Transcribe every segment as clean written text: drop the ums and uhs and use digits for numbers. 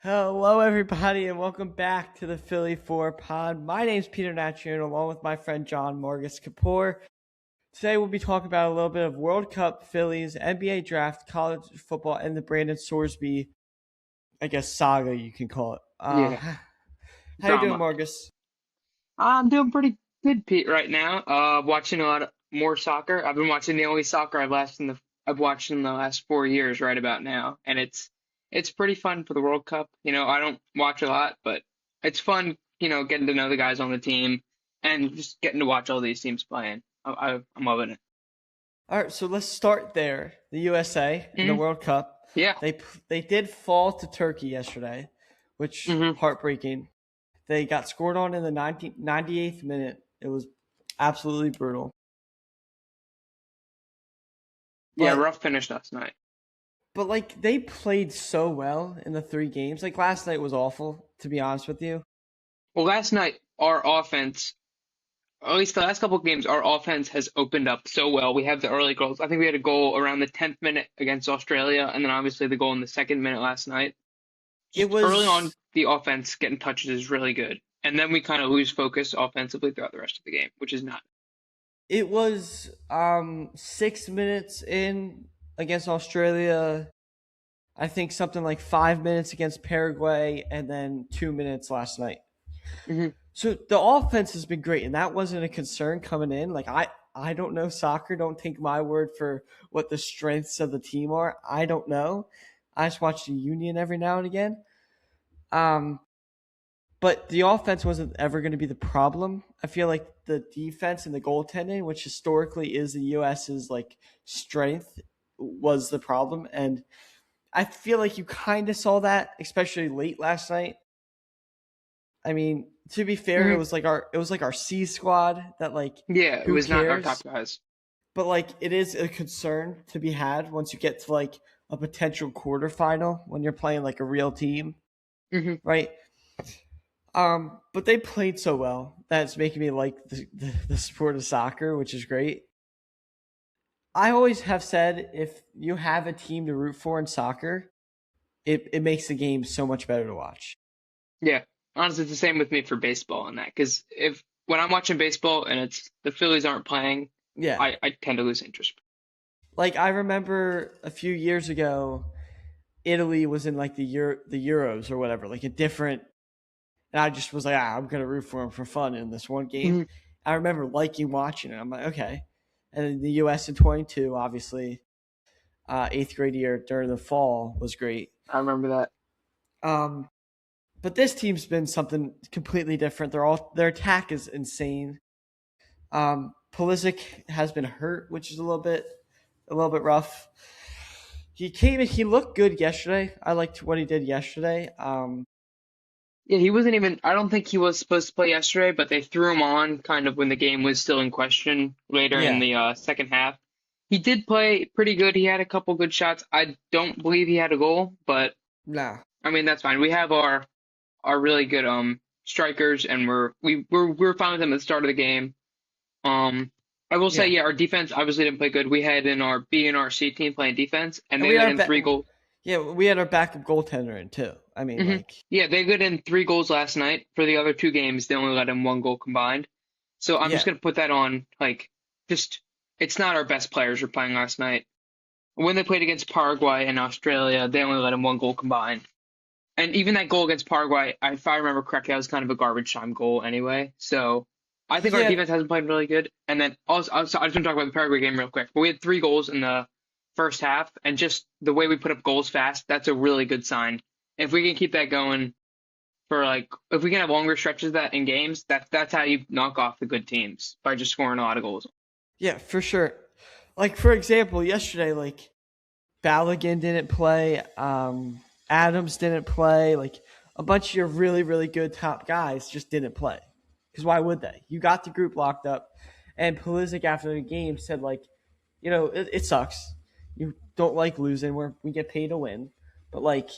Hello, everybody, and welcome back to the Philly 4 pod. My name's Peter Natrian, along with my friend John Margus Kapoor. Today, we'll be talking about a little bit of World Cup, Phillies, NBA draft, college football, and the Brandon Sorsby, saga you can call it. Yeah, How you doing, drama. Margus? I'm doing pretty good, Pete, right now. Watching a lot more soccer. I've been watching the only soccer I've watched in the last 4 years right about now, and it's pretty fun for the World Cup. I don't watch a lot, but it's fun, getting to know the guys on the team and just getting to watch all these teams playing. I'm loving it. All right, so let's start there. The USA in the hmm World Cup, Yeah. they did fall to Turkey yesterday, which hmm heartbreaking. They got scored on in the 98th minute. It was absolutely brutal. Yeah, But rough finish last night. like they played so well in the three games. Like last night was awful, to be honest with you. Well, last night our offense. At least the last couple of games, our offense has opened up so well. We have the early goals. I think we had a goal around the 10th minute against Australia, and then obviously the goal in the second minute last night. It Just early on, was the offense getting touches is really good. And then we kind of lose focus offensively throughout the rest of the game, which is not. it was 6 minutes in against Australia. I think something like 5 minutes against Paraguay, and then 2 minutes last night. hmm So the offense has been great, and that wasn't a concern coming in. Like I don't know soccer. Don't take my word for what the strengths of the team are. I don't know. I just watch the Union every now and again. Um, but the offense wasn't ever going to be the problem. I feel like the defense and the goaltending, which historically is the US's like strength, was the problem. And I feel like you kind of saw that, especially late last night. I mean, to be fair, hmm it was like our C squad that like Yeah, it who was not our cares? top guys. But like it is a concern to be had once you get to like a potential quarterfinal when you're playing like a real team, hmm right? But they played so well that it's making me like the sport of soccer, which is great. I always have said if you have a team to root for in soccer, it makes the game so much better to watch. Yeah, honestly, it's the same with me for baseball and that. Because if when I'm watching baseball and it's the Phillies aren't playing, Yeah. I tend to lose interest. Like I remember a few years ago, Italy was in like the Euros or whatever, like a different. And I just was like, I'm gonna root for them for fun in this one game. I remember liking watching it. I'm like, okay. And then the U.S. in 22, obviously, eighth grade year during the fall was great. I remember that. Um, but this team's been something completely different. Their attack is insane. Pulisic has been hurt, which is a little bit rough. He came in. He looked good yesterday. I liked what he did yesterday. Yeah, he wasn't even, I don't think he was supposed to play yesterday, but they threw him on kind of when the game was still in question later in Yeah, the second half. He did play pretty good. He had a couple good shots. I don't believe he had a goal, but nah, I mean that's fine. We have our really good strikers and we're fine with them at the start of the game. Um I will say, yeah. yeah, our defense obviously didn't play good. We had in our B and our C team playing defense, and And they we let had in three goals. we had our backup goaltender in too. I mean, hmm like, Yeah, they got in three goals last night. For the other two games, they only let in one goal combined. So I'm just yeah, gonna put that on like just it's not our best players were playing last night. When they played against Paraguay and Australia, they only let in one goal combined. And even that goal against Paraguay, if I remember correctly, that was kind of a garbage time goal anyway. So I think our yeah, defense hasn't played really good. And then also, I was going to talk about the Paraguay game real quick. But we had three goals in the first half, and just the way we put up goals fast, that's a really good sign. If we can keep that going for like, if we can have longer stretches of that in games, that's how you knock off the good teams by just scoring a lot of goals. yeah, for sure. Like for example, yesterday, like Balogun didn't play, Adams didn't play, like a bunch of your really good top guys just didn't play. Because why would they? You got the group locked up, and Pulisic after the game said like, it sucks. You don't like losing. We get paid to win, but like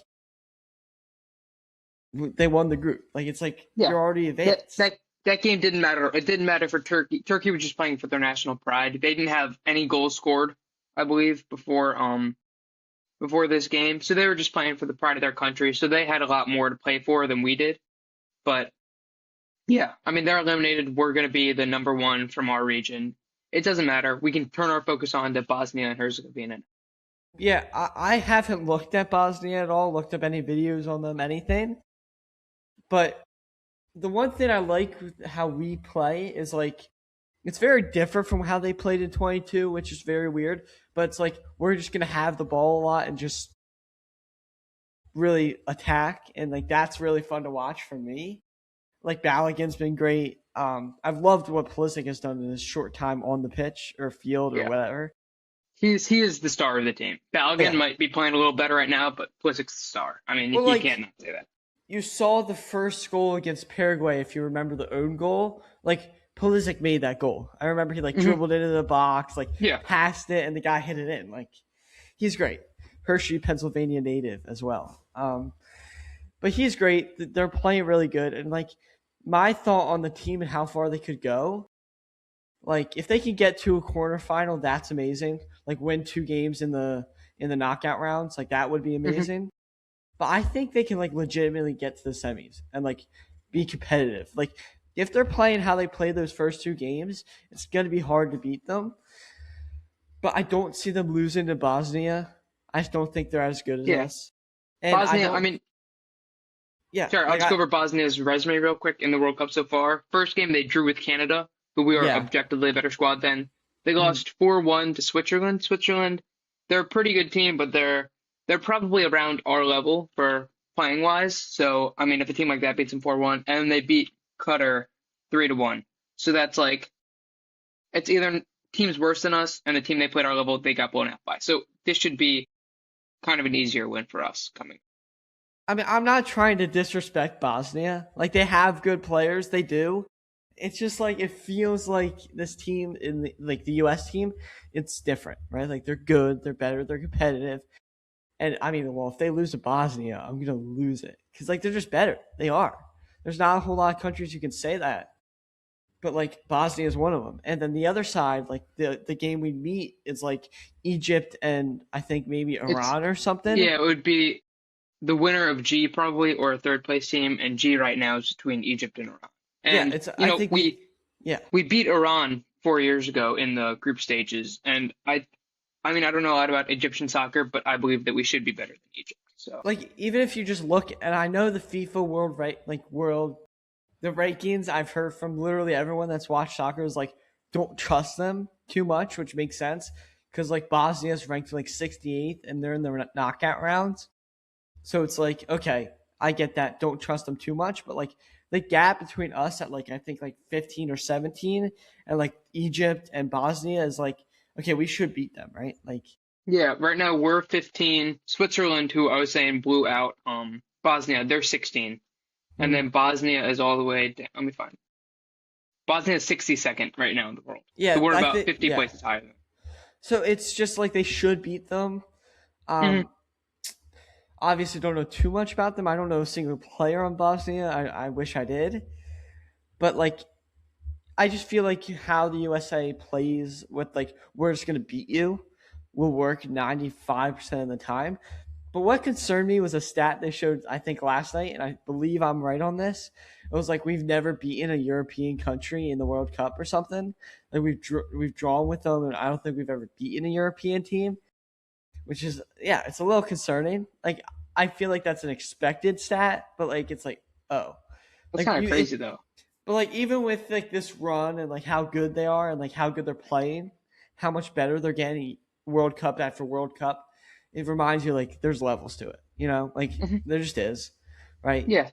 they won the group. Like it's like Yeah, you're already that advanced. that that game didn't matter. It didn't matter for Turkey. Turkey was just playing for their national pride. They didn't have any goals scored, I believe, before before this game, so they were just playing for the pride of their country. So they had a lot more to play for than we did. But yeah, I mean, they're eliminated. We're going to be the number one from our region. It doesn't matter. We can turn our focus on to Bosnia and Herzegovina. Yeah, I haven't looked at Bosnia at all, looked up any videos on them, anything. But the one thing I like with how we play is like it's very different from how they played in 22, which is very weird. But it's like we're just gonna have the ball a lot and just really attack, and like that's really fun to watch for me. Like Balogun's been great. I've loved what Pulisic has done in his short time on the pitch or field or Yeah, whatever. he is the star of the team. Balogun Yeah, might be playing a little better right now, but Pulisic's the star. I mean, but you can't like not say that. you saw the first goal against Paraguay, if you remember the own goal, like Pulisic made that goal. I remember he like Hmm. dribbled into the box, like Yeah, passed it, and the guy hit it in. Like he's great. Hershey, Pennsylvania native as well. But he's great. They're playing really good, and like my thought on the team and how far they could go. Like if they could get to a quarterfinal, that's amazing. Like win 2 games in the knockout rounds, like that would be hmm, amazing. But I think they can like legitimately get to the semis and like be competitive. Like if they're playing how they played those first 2 games, it's gonna be hard to beat them. But I don't see them losing to Bosnia. I just don't think they're as good as yeah. us. And I Bosnia. I don't mean, yeah, sorry, I'll like just go over Bosnia's resume real quick in the World Cup so far. First game they drew with Canada, who we are yeah. objectively a better squad than. They Mhm. lost 4-1 to Switzerland. Switzerland, they're a pretty good team, but they're probably around our level for playing wise. So I mean, if a team like that beats them 4-1, and they beat Qatar 3-1, so that's like it's either teams worse than us and the team they played our level they got blown out by. So this should be kind of an easier win for us coming. I mean, I'm not trying to disrespect Bosnia. Like they have good players, they do. It's just like it feels like this team in like the US team, it's different, right? Like they're good, they're better, they're competitive. And I mean, well, if they lose to Bosnia, I'm gonna lose it because like they're just better. They are. There's not a whole lot of countries you can say that, but like Bosnia is one of them. And then the other side, like the game we meet is like Egypt and I think maybe It's Iran or something. yeah, it would be the winner of G probably or a third place team, and G right now is between Egypt and Iran. Yeah, And it's. I think we. Yeah, we beat Iran 4 years ago in the group stages, and I mean I don't know a lot about Egyptian soccer, but I believe that we should be better than Egypt. So like even if you just look, and I know the FIFA world right, like world the rankings I've heard from literally everyone that's watched soccer is like don't trust them too much, which makes sense because like Bosnia is ranked like 68th and they're in the knockout rounds. So it's like, okay, I get that. Don't trust them too much. But like the gap between us at like, I think like 15 or 17 and like Egypt and Bosnia is like, okay, we should beat them, right? Like, yeah, right now we're 15. Switzerland, who I was saying blew out Bosnia, they're 16, and mm, then Bosnia is all the way down. Let me find. Bosnia is 62nd right now in the world, so yeah, we're I about think, 50 yeah. places higher than So it's just like they should beat them. them. Um, Obviously, don't know too much about them. I don't know a single player on Bosnia. I wish I did. But like, I just feel like how the USA plays with like, we're just going to beat you will work 95% of the time. But what concerned me was a stat they showed, I think, last night, and I believe I'm right on this. It was like we've never beaten a European country in the World Cup or something. Like we've drawn with them, and I don't think we've ever beaten a European team, which is yeah, it's a little concerning. Like I feel like that's an expected stat, but like it's like oh, That's like kind of you crazy it, though. but like even with like this run and like how good they are and like how good they're playing, how much better they're getting World Cup after World Cup, it reminds you like there's levels to it. You know, like Hmm. there just is, right? Yeah,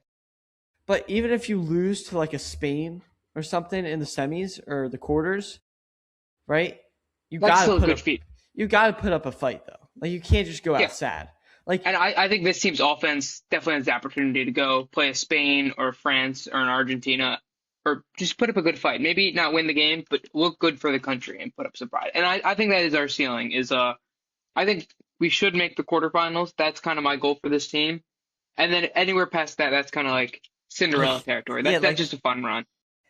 But even if you lose to like a Spain or something in the semis or the quarters, right? You that's gotta still a put good up feat. you gotta put up a fight though. Like you can't just go Yeah. out sad. Like And I think this team's offense definitely has the opportunity to go play a Spain or France or an Argentina or just put up a good fight. Maybe not win the game, but look good for the country and put up some pride. And I think that is our ceiling is I think we should make the quarterfinals. That's kind of my goal for this team. And then anywhere past that, that's kind of like Cinderella territory. yeah, That's just a fun run.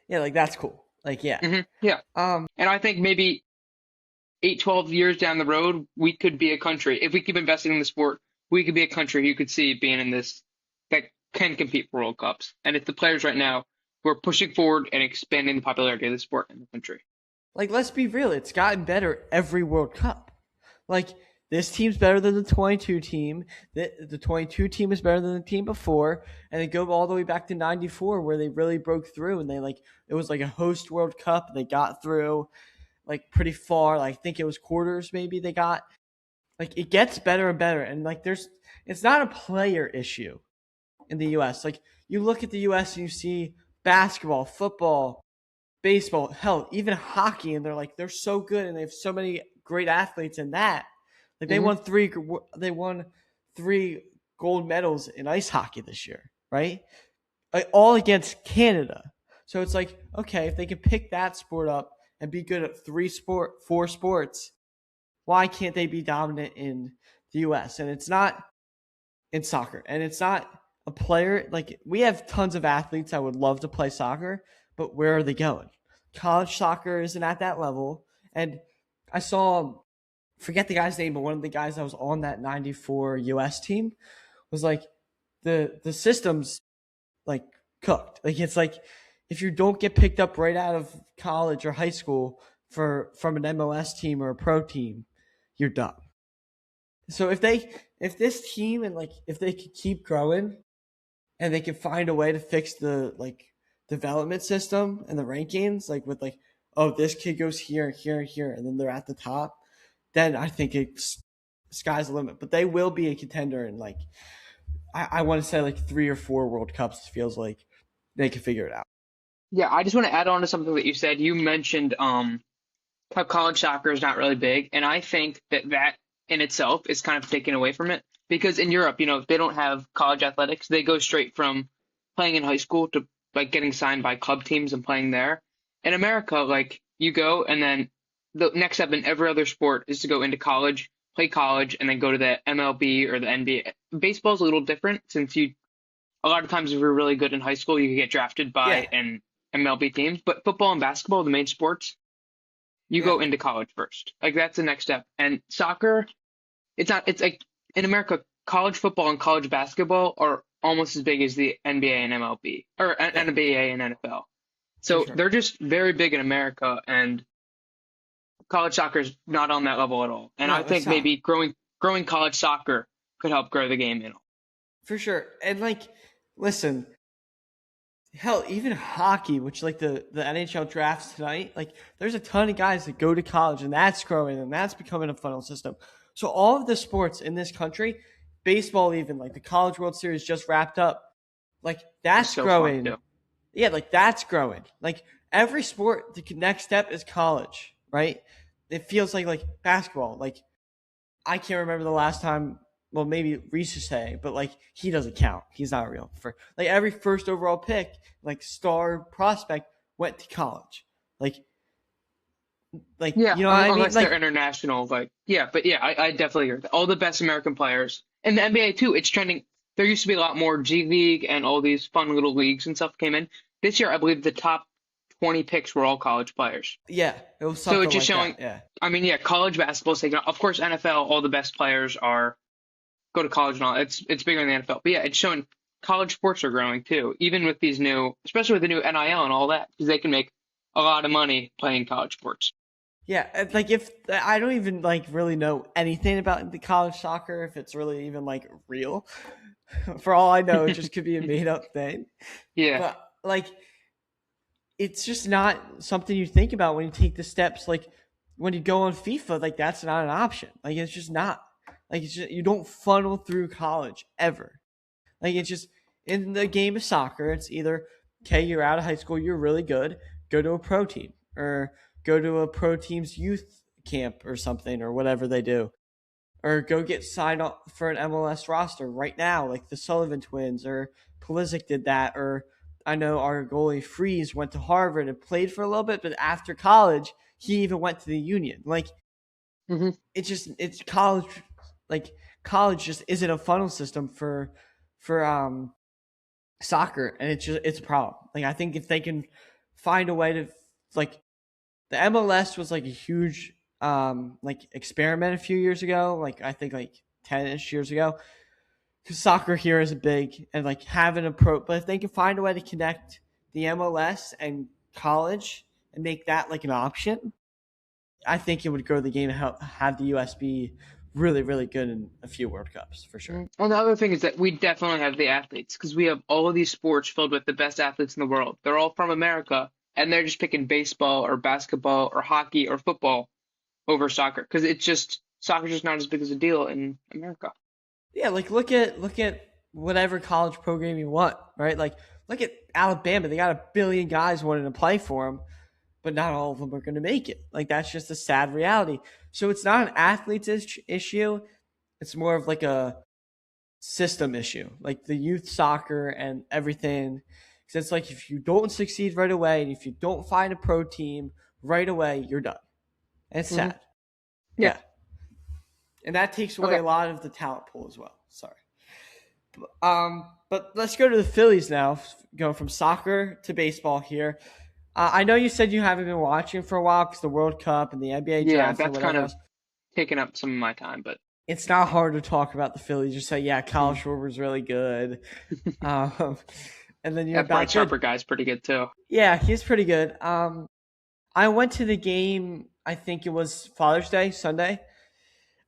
like that's cool. Like yeah. Yeah. Um And I think maybe 8, 12 years down the road, we could be a country. If we keep investing in the sport, we could be a country you could see being in this that can compete for World Cups. And it's the players right now who are pushing forward and expanding the popularity of the sport in the country. Like, let's be real, it's gotten better every World Cup. Like, this team's better than the 22 team. The 22 team is better than the team before, and they go all the way back to 94 where they really broke through, and it was like a host World Cup. They got through like pretty far. Like, I think it was quarters maybe they got. Like, it gets better and better, and like it's not a player issue in the US. Like, you look at the US and you see basketball, football, baseball, hell, even hockey, and they're so good and they have so many great athletes in that. Like, Hmm. they won three gold medals in ice hockey this year, right? Like, all against Canada. So it's like, okay, if they can pick that sport up and be good at four sports, why can't they be dominant in the US? And it's not in soccer. And it's not a player. Like, we have tons of athletes that would love to play soccer, but where are they going? College soccer isn't at that level. And I saw, forget the guy's name, but one of the guys that was on that 94 US team was like, the system's like cooked. Like, it's like, if you don't get picked up right out of college or high school from an MLS team or a pro team, you're done. So if this team and like if they could keep growing and they can find a way to fix the like development system and the rankings, like with like, oh, this kid goes here, here, here, and then they're at the top, then I think it's sky's the limit. But they will be a contender in like, I want to say like 3 or 4 World Cups. It feels like they can figure it out. Yeah, I just want to add on to something that you said. You mentioned how college soccer is not really big, and I think that that in itself is kind of taken away from it because in Europe, they don't have college athletics. They go straight from playing in high school to like getting signed by club teams and playing there. In America, like you go and then the next step in every other sport is to go into college, play college, and then go to the MLB or the NBA. Baseball's a little different since you a lot of times if you're really good in high school, you can get drafted Yeah, by an MLB team. But football and basketball, the main sports, you yeah, go into college first. Like that's the next step. And soccer, it's not, it's like in America, college football and college basketball are almost as big as the NBA and MLB or yeah, NBA and NFL. for So sure. they're just very big in America and college soccer is not on that level at all. And I No, it's think not. maybe growing college soccer could help grow the game. For sure. And like, listen, hell, even hockey, which like the NHL drafts tonight, like there's a ton of guys that go to college and that's growing and that's becoming a funnel system. So all of the sports in this country, baseball even, like the College World Series just wrapped up, like It's that's so fun growing. too. Yeah, like that's growing. Like every sport, the next step is college, right? It feels like basketball. Like, I can't remember the last time. Well, maybe Say, but like he doesn't count. He's not real. For like every first overall pick, like star prospect went to college. Like Yeah, you know what I mean? unless they're Like, international, like yeah, but yeah, I definitely agree with that. All the best American players and the NBA too. It's trending. There used to be a lot more G League and all these fun little leagues and stuff came in. This year, I believe the top 20 picks were all college players. yeah, it was So it's something just like showing. that. Yeah, I mean, yeah, college basketball is taking off. Of course, NFL, all the best players are go to college and all. It's bigger than the NFL, but yeah, it's showing college sports are growing too, even with these new, especially with the new NIL and all that, because they can make a lot of money playing college sports. yeah. Like, if I don't even like really know anything about the college soccer, if it's really even like real. For all I know, it just could be a made up thing. Yeah. But like, it's just not something you think about when you take the steps. Like, when you go on FIFA, like that's not an option. Like, it's just not. Like, it's just, you don't funnel through college ever. Like, it's just in the game of soccer. It's either, okay, you're out of high school, you're really good, go to a pro team or go to a pro team's youth camp or something or whatever they do, or go get signed up for an MLS roster right now, like the Sullivan twins, or Pulisic did that, or I know our goalie Freeze went to Harvard and played for a little bit, but after college, he even went to the Union. Like, Hmm. it's college, like college just isn't a funnel system for soccer, and it's a problem. Like, I think if they can find a way to, like, the MLS was like a huge like experiment a few years ago, like I think like 10ish years ago, because soccer here is big and like having a pro. But if they can find a way to connect the MLS and college and make that like an option, I think it would grow the game and help have the US be really really good in a few World Cups for sure. And the other thing is that we definitely have the athletes because we have all of these sports filled with the best athletes in the world. They're all from America, and they're just picking baseball or basketball or hockey or football over soccer because it's just soccer's just not as big as a deal in America. Yeah, like look at whatever college program you want, right? Like look at Alabama; they got a billion guys wanting to play for them, but not all of them are going to make it. Like that's just a sad reality. So it's not an athlete's issue; it's more of like a system issue, like the youth soccer and everything. Because it's like if you don't succeed right away, and if you don't find a pro team right away, you're done. And it's Hmm. sad. Yeah. Yeah, and that takes away Okay. a lot of the talent pool as well. Sorry. But let's go to the Phillies now. Go from soccer to baseball here. I know you said you haven't been watching for a while because the World Cup and the NBA Yeah, draft and that's kind whatever of else. taking up some of my time, but It's not hard to talk about the Phillies. Just say, yeah, Kyle mm. Schwarber's really good, um, and then you're That Bryce about good. Harper guy's pretty good too. Yeah, he's pretty good. I went to the game. I think it was Father's Day Sunday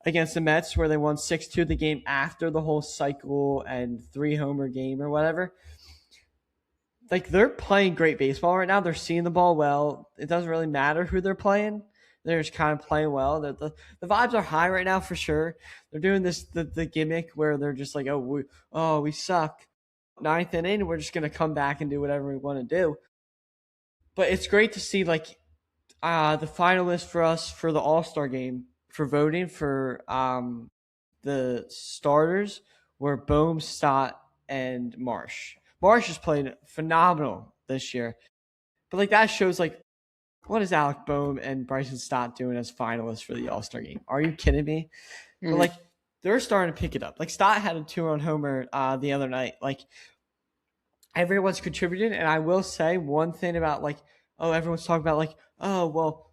against the Mets where they won 6-2 the game after the whole cycle and three homer game or whatever. Like they're playing great baseball right now. They're seeing the ball well. It doesn't really matter who they're playing. They're just kind of playing well. The vibes are high right now for sure. They're doing this the gimmick where they're just like, we suck. Ninth inning, we're just gonna come back and do whatever we want to do. But it's great to see like the finalists for us for the All Star game for voting for the starters were Bohm, Stott, and Marsh. Marsh has played phenomenal this year. But like that shows like what is Alec Bohm and Bryson Stott doing as finalists for the All Star game? Are you kidding me? But Hmm. like they're starting to pick it up. Like Stott had a 2-run homer the other night. Like everyone's contributed, and I will say one thing about like everyone's talking about like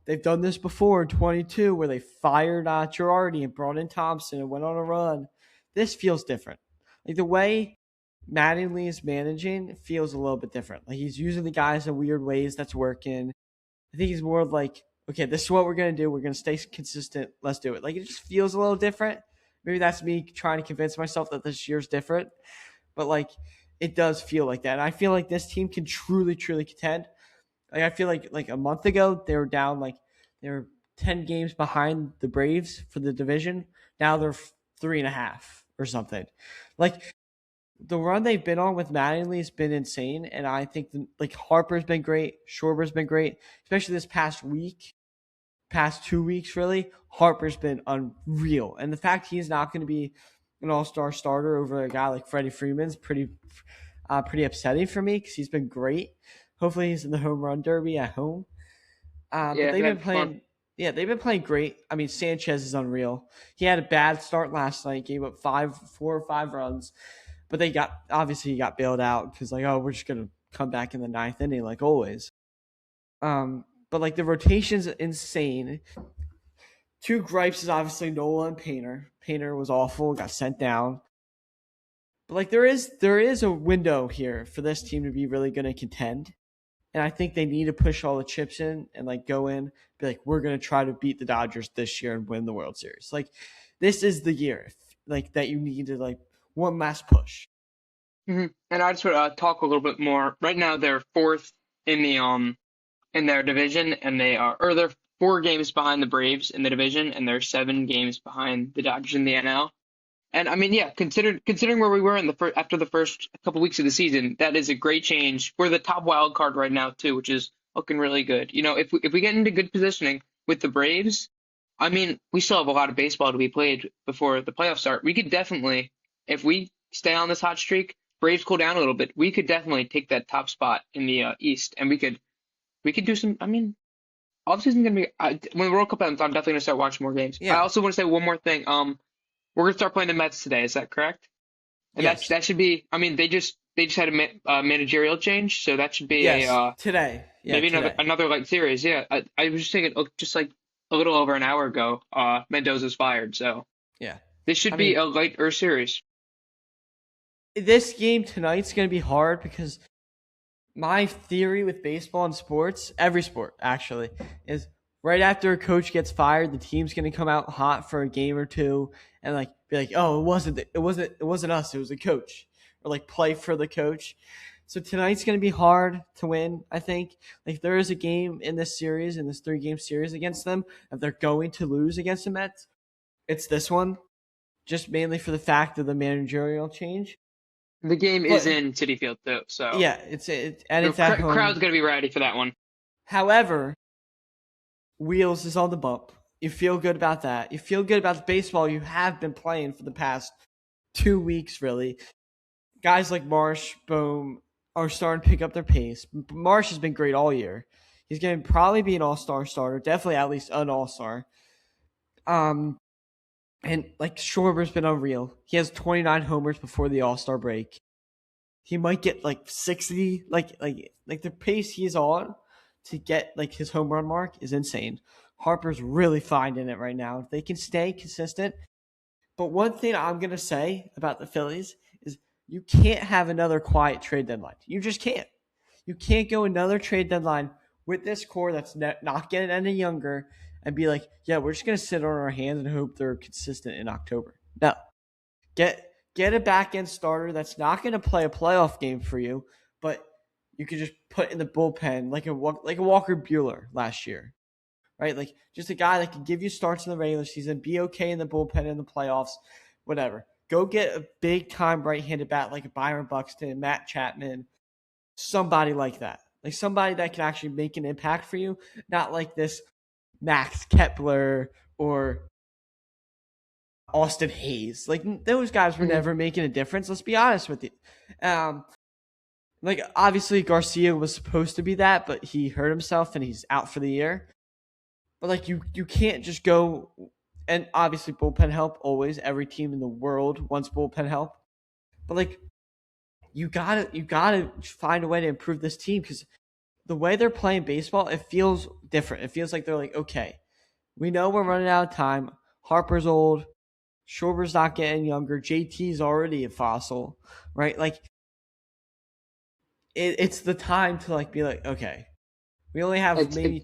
they've done this before in 22 where they fired Girardi and brought in Thompson and went on a run. This feels different. Like the way Mattingly is managing feels a little bit different. Like he's using the guys in weird ways that's working. I think he's more like, okay, this is what we're gonna do. We're gonna stay consistent. Let's do it. Like it just feels a little different. Maybe that's me trying to convince myself that this year's different, but like it does feel like that. And I feel like this team can truly, truly contend. Like I feel like a month ago they were down like they were 10 games behind the Braves for the division. Now they're 3.5 or something. Like the run they've been on with Mattingly has been insane, and I think like Harper's been great, Schwarber's been great, especially this past week, past 2 weeks really. Harper's been unreal, and the fact he's not going to be an all-star starter over a guy like Freddie Freeman's pretty upsetting for me because he's been great. Hopefully, he's in the home run derby at home. But Yeah, they've been that'd be fun. playing. Yeah, they've been playing great. I mean, Sanchez is unreal. He had a bad start last night, gave up 4 or 5 runs, but they got obviously he got bailed out because like we're just gonna come back in the ninth inning like always. But like the rotation's insane. Two gripes is obviously Nola and Painter. Painter was awful, got sent down. But like there is a window here for this team to be really going to contend, and I think they need to push all the chips in and like go in, be like we're going to try to beat the Dodgers this year and win the World Series. Like this is the year like that you need to like one last push. And I just want to talk a little bit more. Right now, they're fourth in the in their division, and they're 4 games behind the Braves in the division, and they're 7 games behind the Dodgers in the NL. And I mean, yeah, considering where we were in the after the first couple weeks of the season, that is a great change. We're the top wild card right now too, which is looking really good. You know, if we get into good positioning with the Braves, I mean, we still have a lot of baseball to be played before the playoffs start. We could definitely, if we stay on this hot streak, Braves cool down a little bit, we could definitely take that top spot in the East, and we could do some. I mean, offseason gonna be when the World Cup ends. I'm definitely gonna start watching more games. I Yeah. also want to say one more thing. We're gonna start playing the Mets today. Is that correct? And Yes. that should be. I mean, they just had a managerial change, so that should be a Yes. Today. Yeah. maybe Today. another like series. Yeah, I was just thinking, oh, just like a little over an hour ago, Mendoza's fired. So Yeah. this I should be mean, a lighter series. this game tonight's going to be hard because my theory with baseball and sports, every sport actually, is right after a coach gets fired, the team's going to come out hot for a game or two and like be like, "Oh, it wasn't us, it was the coach." Or like play for the coach. So tonight's going to be hard to win, I think. Like there is a game in this series, in this 3-game series against them, that they're going to lose against the Mets. It's this one, just mainly for the fact of the managerial change. The game is But in Citi Field too, so yeah, and the it's at crowd's home. gonna be ready for that one. However, Wheels is on the bump. You feel good about that. You feel good about the baseball you have been playing for the past 2 weeks, really. Guys like Marsh, Bohm are starting to pick up their pace. Marsh has been great all year. He's going to probably be an all-star starter, definitely at least an all-star. Um, and like Schwarber's been unreal. He has 29 homers before the all-star break. He might get like 60. Like the pace he's on to get like his home run mark is insane. Harper's really finding it right now. If they can stay consistent. But one thing I'm gonna say about the Phillies is you can't have another quiet trade deadline. You just can't. You can't go another trade deadline with this core that's not getting any younger and be like, yeah, we're just gonna sit on our hands and hope they're consistent in October. No, get a back end starter that's not going to play a playoff game for you, but you could just put in the bullpen like a Walker Bueller last year, right? Like just a guy that can give you starts in the regular season, be okay in the bullpen in the playoffs, whatever. Go get a big time right handed bat like a Byron Buxton, Matt Chapman, somebody like that. Like somebody that can actually make an impact for you, not like this Max Kepler or Austin Hayes. Like those guys were Mhm. never making a difference. Let's be honest with you. Um, like obviously Garcia was supposed to be that, but he hurt himself and he's out for the year. But like you can't just go and obviously bullpen help always. Every team in the world wants bullpen help. But like you gotta find a way to improve this team because the way they're playing baseball, it feels different. It feels like they're like, okay, we know we're running out of time. Harper's old. Schwarber's not getting younger. JT's already a fossil, right? Like it's the time to like be like, okay, we only have It's maybe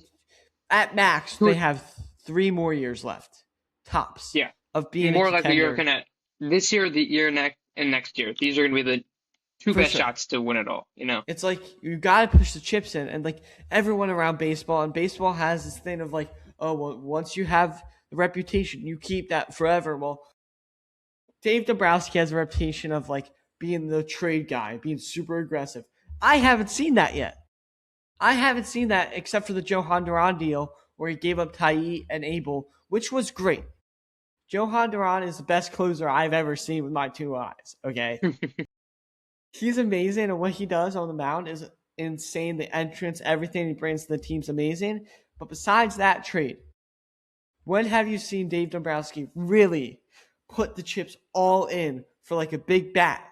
at max they two, have 3 more years left, tops, yeah, of being a more likely you're contender looking at this year, the year next, and next year. These are gonna be the two for best sure. shots to win it all. You know. It's like you got to push the chips in, and like everyone around baseball, and baseball has this thing of like, oh well, once you have the reputation, you keep that forever. Well, Dave Dombrowski has a reputation of like being the trade guy, being super aggressive. I haven't seen that yet. I haven't seen that except for the Johan Duran deal where he gave up Tai and Abel, which was great. Johan Duran is the best closer I've ever seen with my two eyes. Okay. He's amazing, and what he does on the mound is insane. The entrance, everything he brings to the team's amazing. But besides that trade, when have you seen Dave Dombrowski really put the chips all in for like a big bat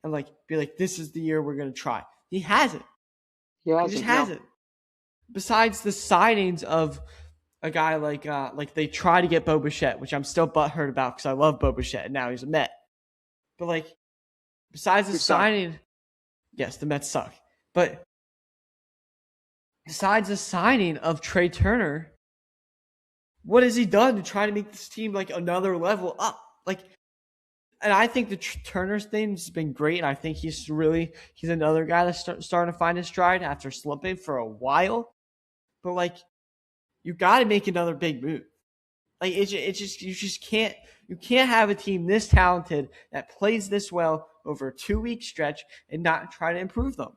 and like be like, this is the year we're gonna try? He hasn't. He He just hasn't. No. hasn't. Besides the signings of a guy like they try to get Bo Bichette, which I'm still butthurt about because I love Bo Bichette and now he's a Met. But like besides the We suck. signing, yes, the Mets suck. But besides the signing of Trey Turner, what has he done to try to make this team like another level up? Like, and I think the Turner thing's been great. And I think he's another guy that's starting to find his stride after slipping for a while. But like, you got to make another big move. Like it's just you can't have a team this talented that plays this well over a 2 week stretch and not try to improve them.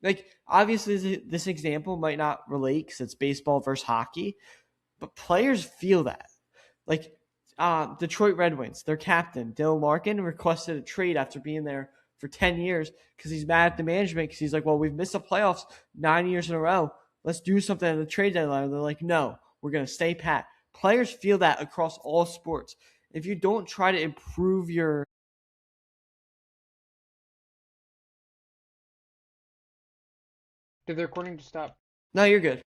Like obviously this example might not relate because it's baseball versus hockey, but players feel that. Like Detroit Red Wings, their captain Dylan Larkin requested a trade after being there for 10 years because he's mad at the management because he's like, well, we've missed the playoffs 9 years in a row. Let's do something at the trade deadline. And they're like, no, we're gonna stay pat. Players feel that across all sports. If you don't try to improve your Did the recording just stop? no, you're good.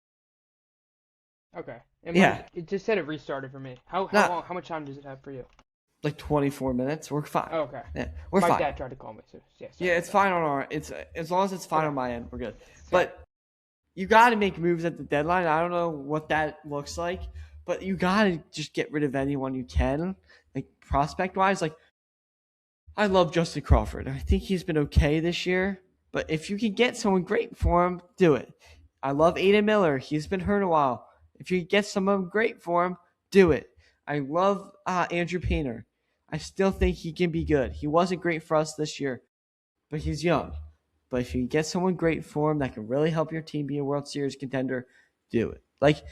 Okay. And Yeah, it just said it restarted for me. How not long? How much time does it have for you? like 24 minutes. We're fine. Oh, okay. Yeah, we're My fine. dad tried to call me, so yeah, sorry Yeah, about it's that. fine on our. It's as long as it's fine Okay. on my end, we're good. Got it. But you got to make moves at the deadline. I don't know what that looks like, but you got to just get rid of anyone you can, like prospect wise. Like I love Justin Crawford. I think he's been okay this year, but if you can get someone great for him, do it. I love Aiden Miller. He's been hurt a while. If you get someone great for him, do it. I love Andrew Painter. I still think he can be good. He wasn't great for us this year, but he's young. But if you get someone great for him that can really help your team be a World Series contender, do it. Like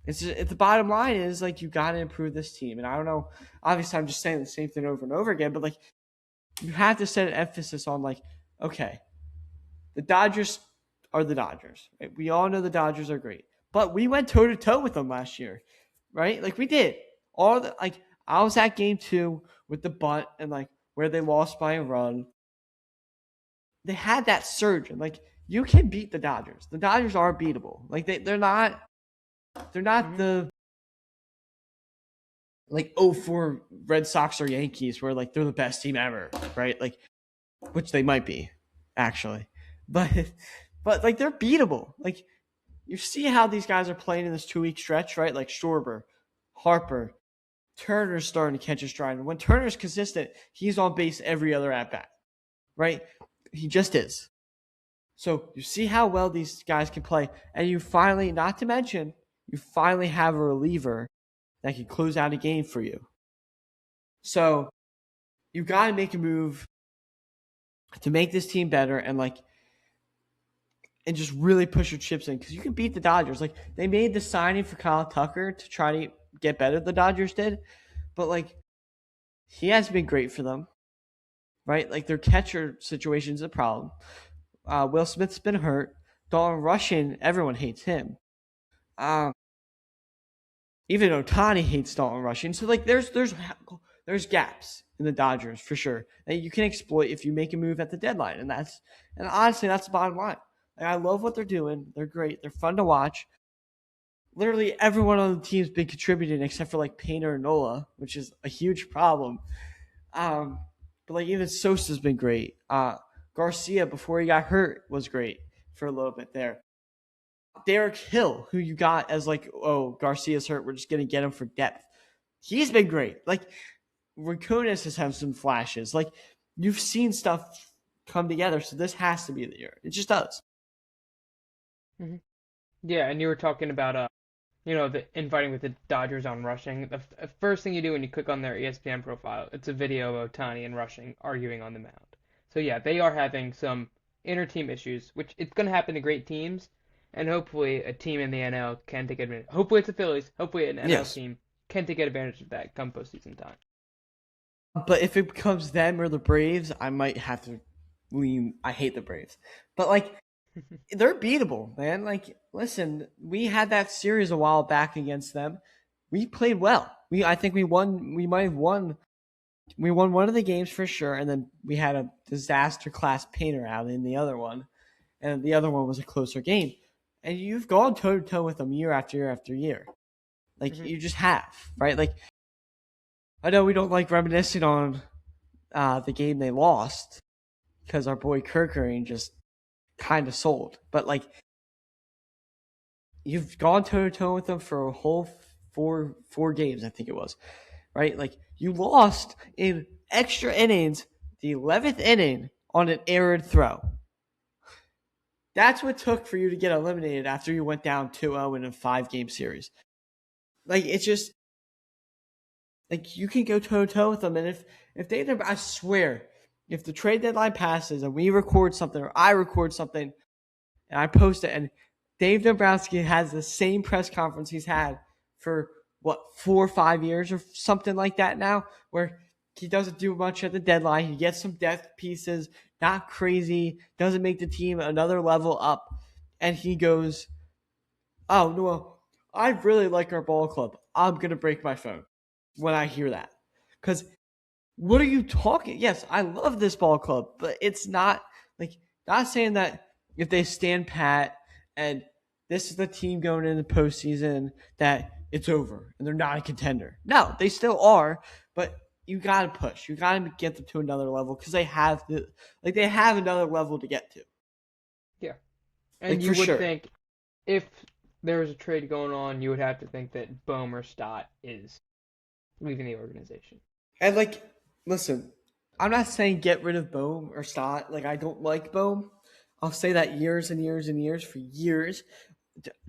the bottom line is like you got to improve this team. And I don't know. Obviously, I'm just saying the same thing over and over again. But like you have to set an emphasis on like, okay, the Dodgers are the Dodgers. Right? We all know the Dodgers are great, but we went toe to toe with them last year, right? Like we did. All the like I was at game 2 with the bunt and like where they lost by a run. They had that surge and like you can beat the Dodgers. The Dodgers are beatable. Like they're not Hmm. the like 04 Red Sox or Yankees where like they're the best team ever, right? Like which they might be actually. But like they're beatable. Like you see how these guys are playing in this 2 week stretch, right? Like Schwarber, Harper, Turner's starting to catch a stride. And when Turner's consistent, he's on base every other at bat, right? He just is. So you see how well these guys can play, and you finally, not to mention, you finally have a reliever that can close out a game for you. So you got to make a move to make this team better and just really push your chips in because you can beat the Dodgers. Like they made the signing for Kyle Tucker to try to get better. The Dodgers did, but like he has been great for them, right? Like their catcher situation is a problem. Will Smith's been hurt. Dalton Rushing, everyone hates him. Um, Even Otani hates Dalton Rushing. So like there's gaps in the Dodgers for sure that you can exploit if you make a move at the deadline, and honestly that's the bottom line. Like, I love what they're doing. They're great. They're fun to watch. Literally everyone on the team's been contributing except for like Painter and Nola, which is a huge problem. Um, but like even Sosa's been great. Garcia before he got hurt was great for a little bit there. Derek Hill, who you got as like, oh, Garcia's hurt, we're just gonna get him for depth. He's been great. Like Rakunas has had some flashes. Like you've seen stuff come together, so this has to be the year. It just does. Hmm. Yeah, and you were talking about the infighting with the Dodgers on rushing. The first thing you do when you click on their ESPN profile, it's a video of Otani and Rushing arguing on the mound. So yeah, they are having some inter-team issues, which it's going to happen to great teams, and hopefully a team in the NL can take advantage. Hopefully it's the Phillies. Hopefully an NL Yes. team can take advantage of that come postseason time. But if it becomes them or the Braves, I might have to lean. I hate the Braves. But like they're beatable, man. Like, listen, we had that series a while back against them. We played well. I think we won. We might have won. We won one of the games for sure, and then we had a disaster class Painter out in the other one, and the other one was a closer game. And you've gone toe to toe with them year after year after year. Like Hmm. you just have, right? Like I know we don't like reminiscing on the game they lost because our boy Kirkering just kind of sold, but like you've gone toe to toe with them for a whole four games, I think it was, right? Like you lost in extra innings, the 11th inning on an errant throw. That's what it took for you to get eliminated after you went down 2-0 in a 5 game series. Like it's just like you can go toe to toe with them, and if they, I swear, if the trade deadline passes and we record something or I record something and I post it, and Dave Dombrowski has the same press conference he's had for what 4 or 5 years or something like that now, where he doesn't do much at the deadline. He gets some depth pieces, not crazy, doesn't make the team another level up, and he goes, "Oh no, I really like our ball club. I'm gonna break my phone when I hear that." Because what are you talking? Yes, I love this ball club, but it's not like not saying that if they stand pat and this is the team going in the postseason that it's over and they're not a contender. No, they still are, but you got to push. You got to get them to another level because they have another level to get to. Yeah. And Like you for would sure. think if there was a trade going on, you would have to think that Bohm or Stott is leaving the organization. And like, listen, I'm not saying get rid of Bohm or Stott. Like I don't like Bohm. I'll say that years and years and years for years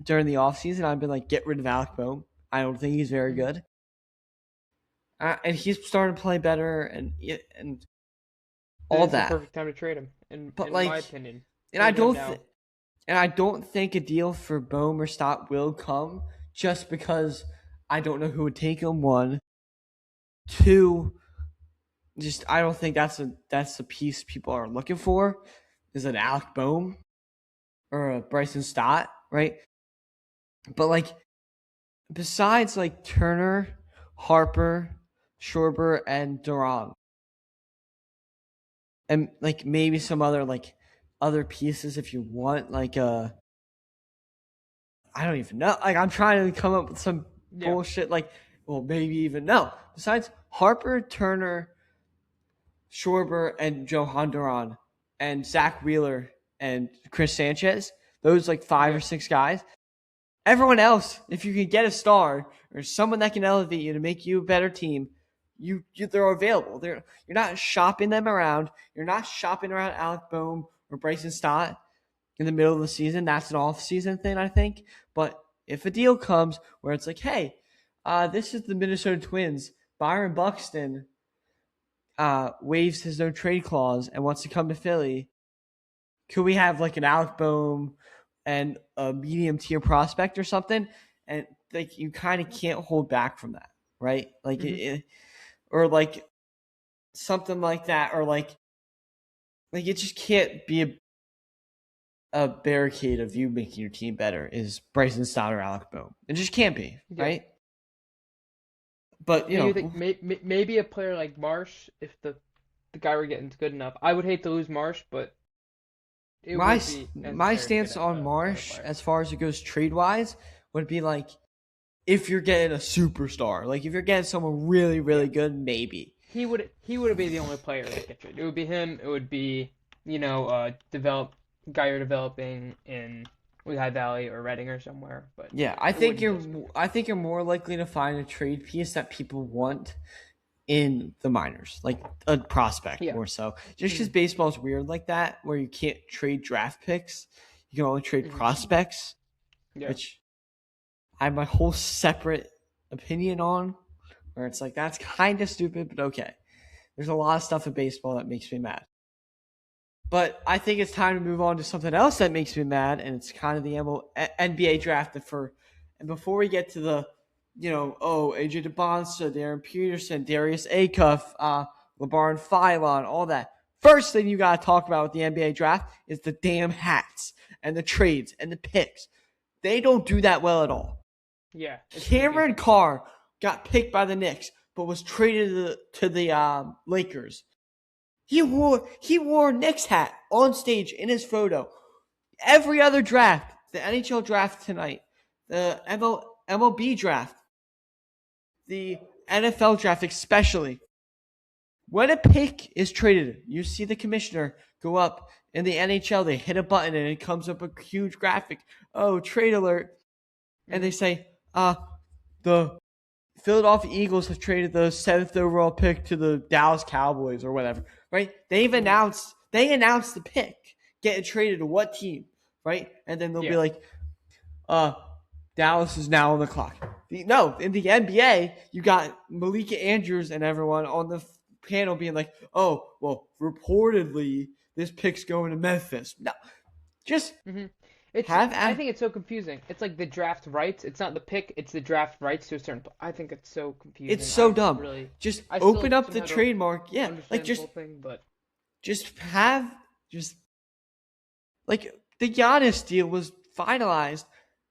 during the offseason. I've been like, get rid of Alec Bohm. I don't think he's very Hmm. good. And he's starting to play better and Then all it's the that. perfect time to trade him, in But my like, opinion. and I Trade him don't now. and I don't think a deal for Bohm or Stott will come just because I don't know who would take him. One, two, just I don't think that's a piece people are looking for. Is an Alec Bohm or a Bryson Stott, right? But like besides like Turner, Harper, Schwarber, and Duran, and like maybe some other pieces if you want, I don't even know. Like I'm trying to come up with some Yeah. bullshit. Like, well, maybe even no. Besides Harper, Turner, Schwarber, and Johan Duran, and Zach Wheeler and Chris Sanchez, those like five Yeah. or six guys. Everyone else, if you can get a star or someone that can elevate you to make you a better team, they're available. You're not shopping them around. You're not shopping around Alec Bohm or Bryson Stott in the middle of the season. That's an off-season thing, I think. But if a deal comes where it's like, hey, this is the Minnesota Twins. Byron Buxton waives his no trade clause and wants to come to Philly. Could we have like an Alec Bohm and a medium tier prospect or something? And like you kind of can't hold back from that, right? Hmm. Or like something like that, or like it just can't be a barricade of you making your team better is Bryson Stott or Alec Bohm. It just can't be, Yeah. right? But And you think maybe a player like Marsh, if the guy we're getting is good enough. I would hate to lose Marsh, but it my would be my necessary to get stance on another Marsh player. as far as it goes trade wise would be like if you're getting a superstar, like if you're getting someone really Yeah. really good, maybe. He would be the only player that get traded. It would be him. It would be develop guy you're developing in Lehigh Valley or Reading or somewhere, but Yeah, it wouldn't just be. I think you're more likely to find a trade piece that people want in the minors, like a prospect Yeah. more so. Just because Hmm. baseball is weird like that, where you can't trade draft picks, you can only trade Hmm. prospects, Yeah. which I have my whole separate opinion on. Where it's like that's kind of stupid, but okay. There's a lot of stuff in baseball that makes me mad. But I think it's time to move on to something else that makes me mad, and it's kind of the NBA draft. And before we get to the, AJ DeBonsa, Darren Peterson, Darius Acuff, LeBaron Philon, all that. First thing you got to talk about with the NBA draft is the damn hats and the trades and the picks. They don't do that well at all. Yeah. It's Cameron confusing. Carr got picked by the Knicks, but was traded to the Lakers. He wore a Knicks hat on stage in his photo. Every other draft, the NHL draft tonight, the MLB draft, the NFL draft especially, when a pick is traded, you see the commissioner go up in the NHL. They hit a button and it comes up a huge graphic. Oh, trade alert! And they Hmm. say, the Philadelphia Eagles have traded the seventh overall pick to the Dallas Cowboys or whatever, right? Hmm. They announced the pick getting traded to what team, right? And then they'll be Yeah. like, uh, Dallas is now on the clock. No, in the NBA, you got Malika Andrews and everyone on the panel being like, oh, well, reportedly this pick's going to Memphis. No, just Hmm. It's have I think it's so confusing. It's like the draft rights. It's not the pick. It's the draft rights to a certain. I think it's so it's confusing. so dumb. Just I open still up the somehow don't trademark. Yeah, like understand the whole thing, but just have just like the Giannis deal was finalized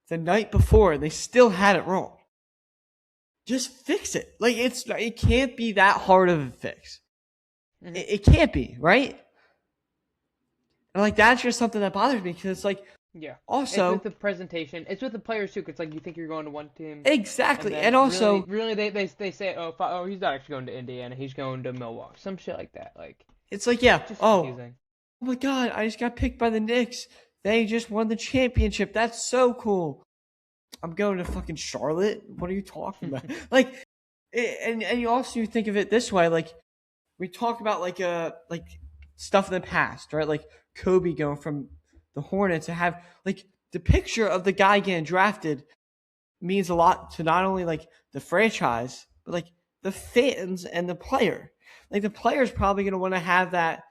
the night before, and they still had it wrong. Just fix it. Like it can't be that hard of a fix. hmm It can't be, right? And like that's just something that bothers me because it's like Yeah. It's with Also, the presentation. It's with the players too. 'Cause it's like you think you're going to one team, and exactly, and then really, also really they say, oh, he's not actually going to Indiana. He's going to Milwaukee. Some shit like that. Like it's like, yeah, just oh, confusing. oh my God, I just got picked by the Knicks. They just won the championship. That's so cool. I'm going to fucking Charlotte. What are you talking about? Like, and you also think of it this way. Like, we talk about like stuff in the past, right? Like Kobe going from the Hornets to have like the picture of the guy getting drafted means a lot to not only like the franchise, but like the fans and the player. Like the player's probably gonna want to have that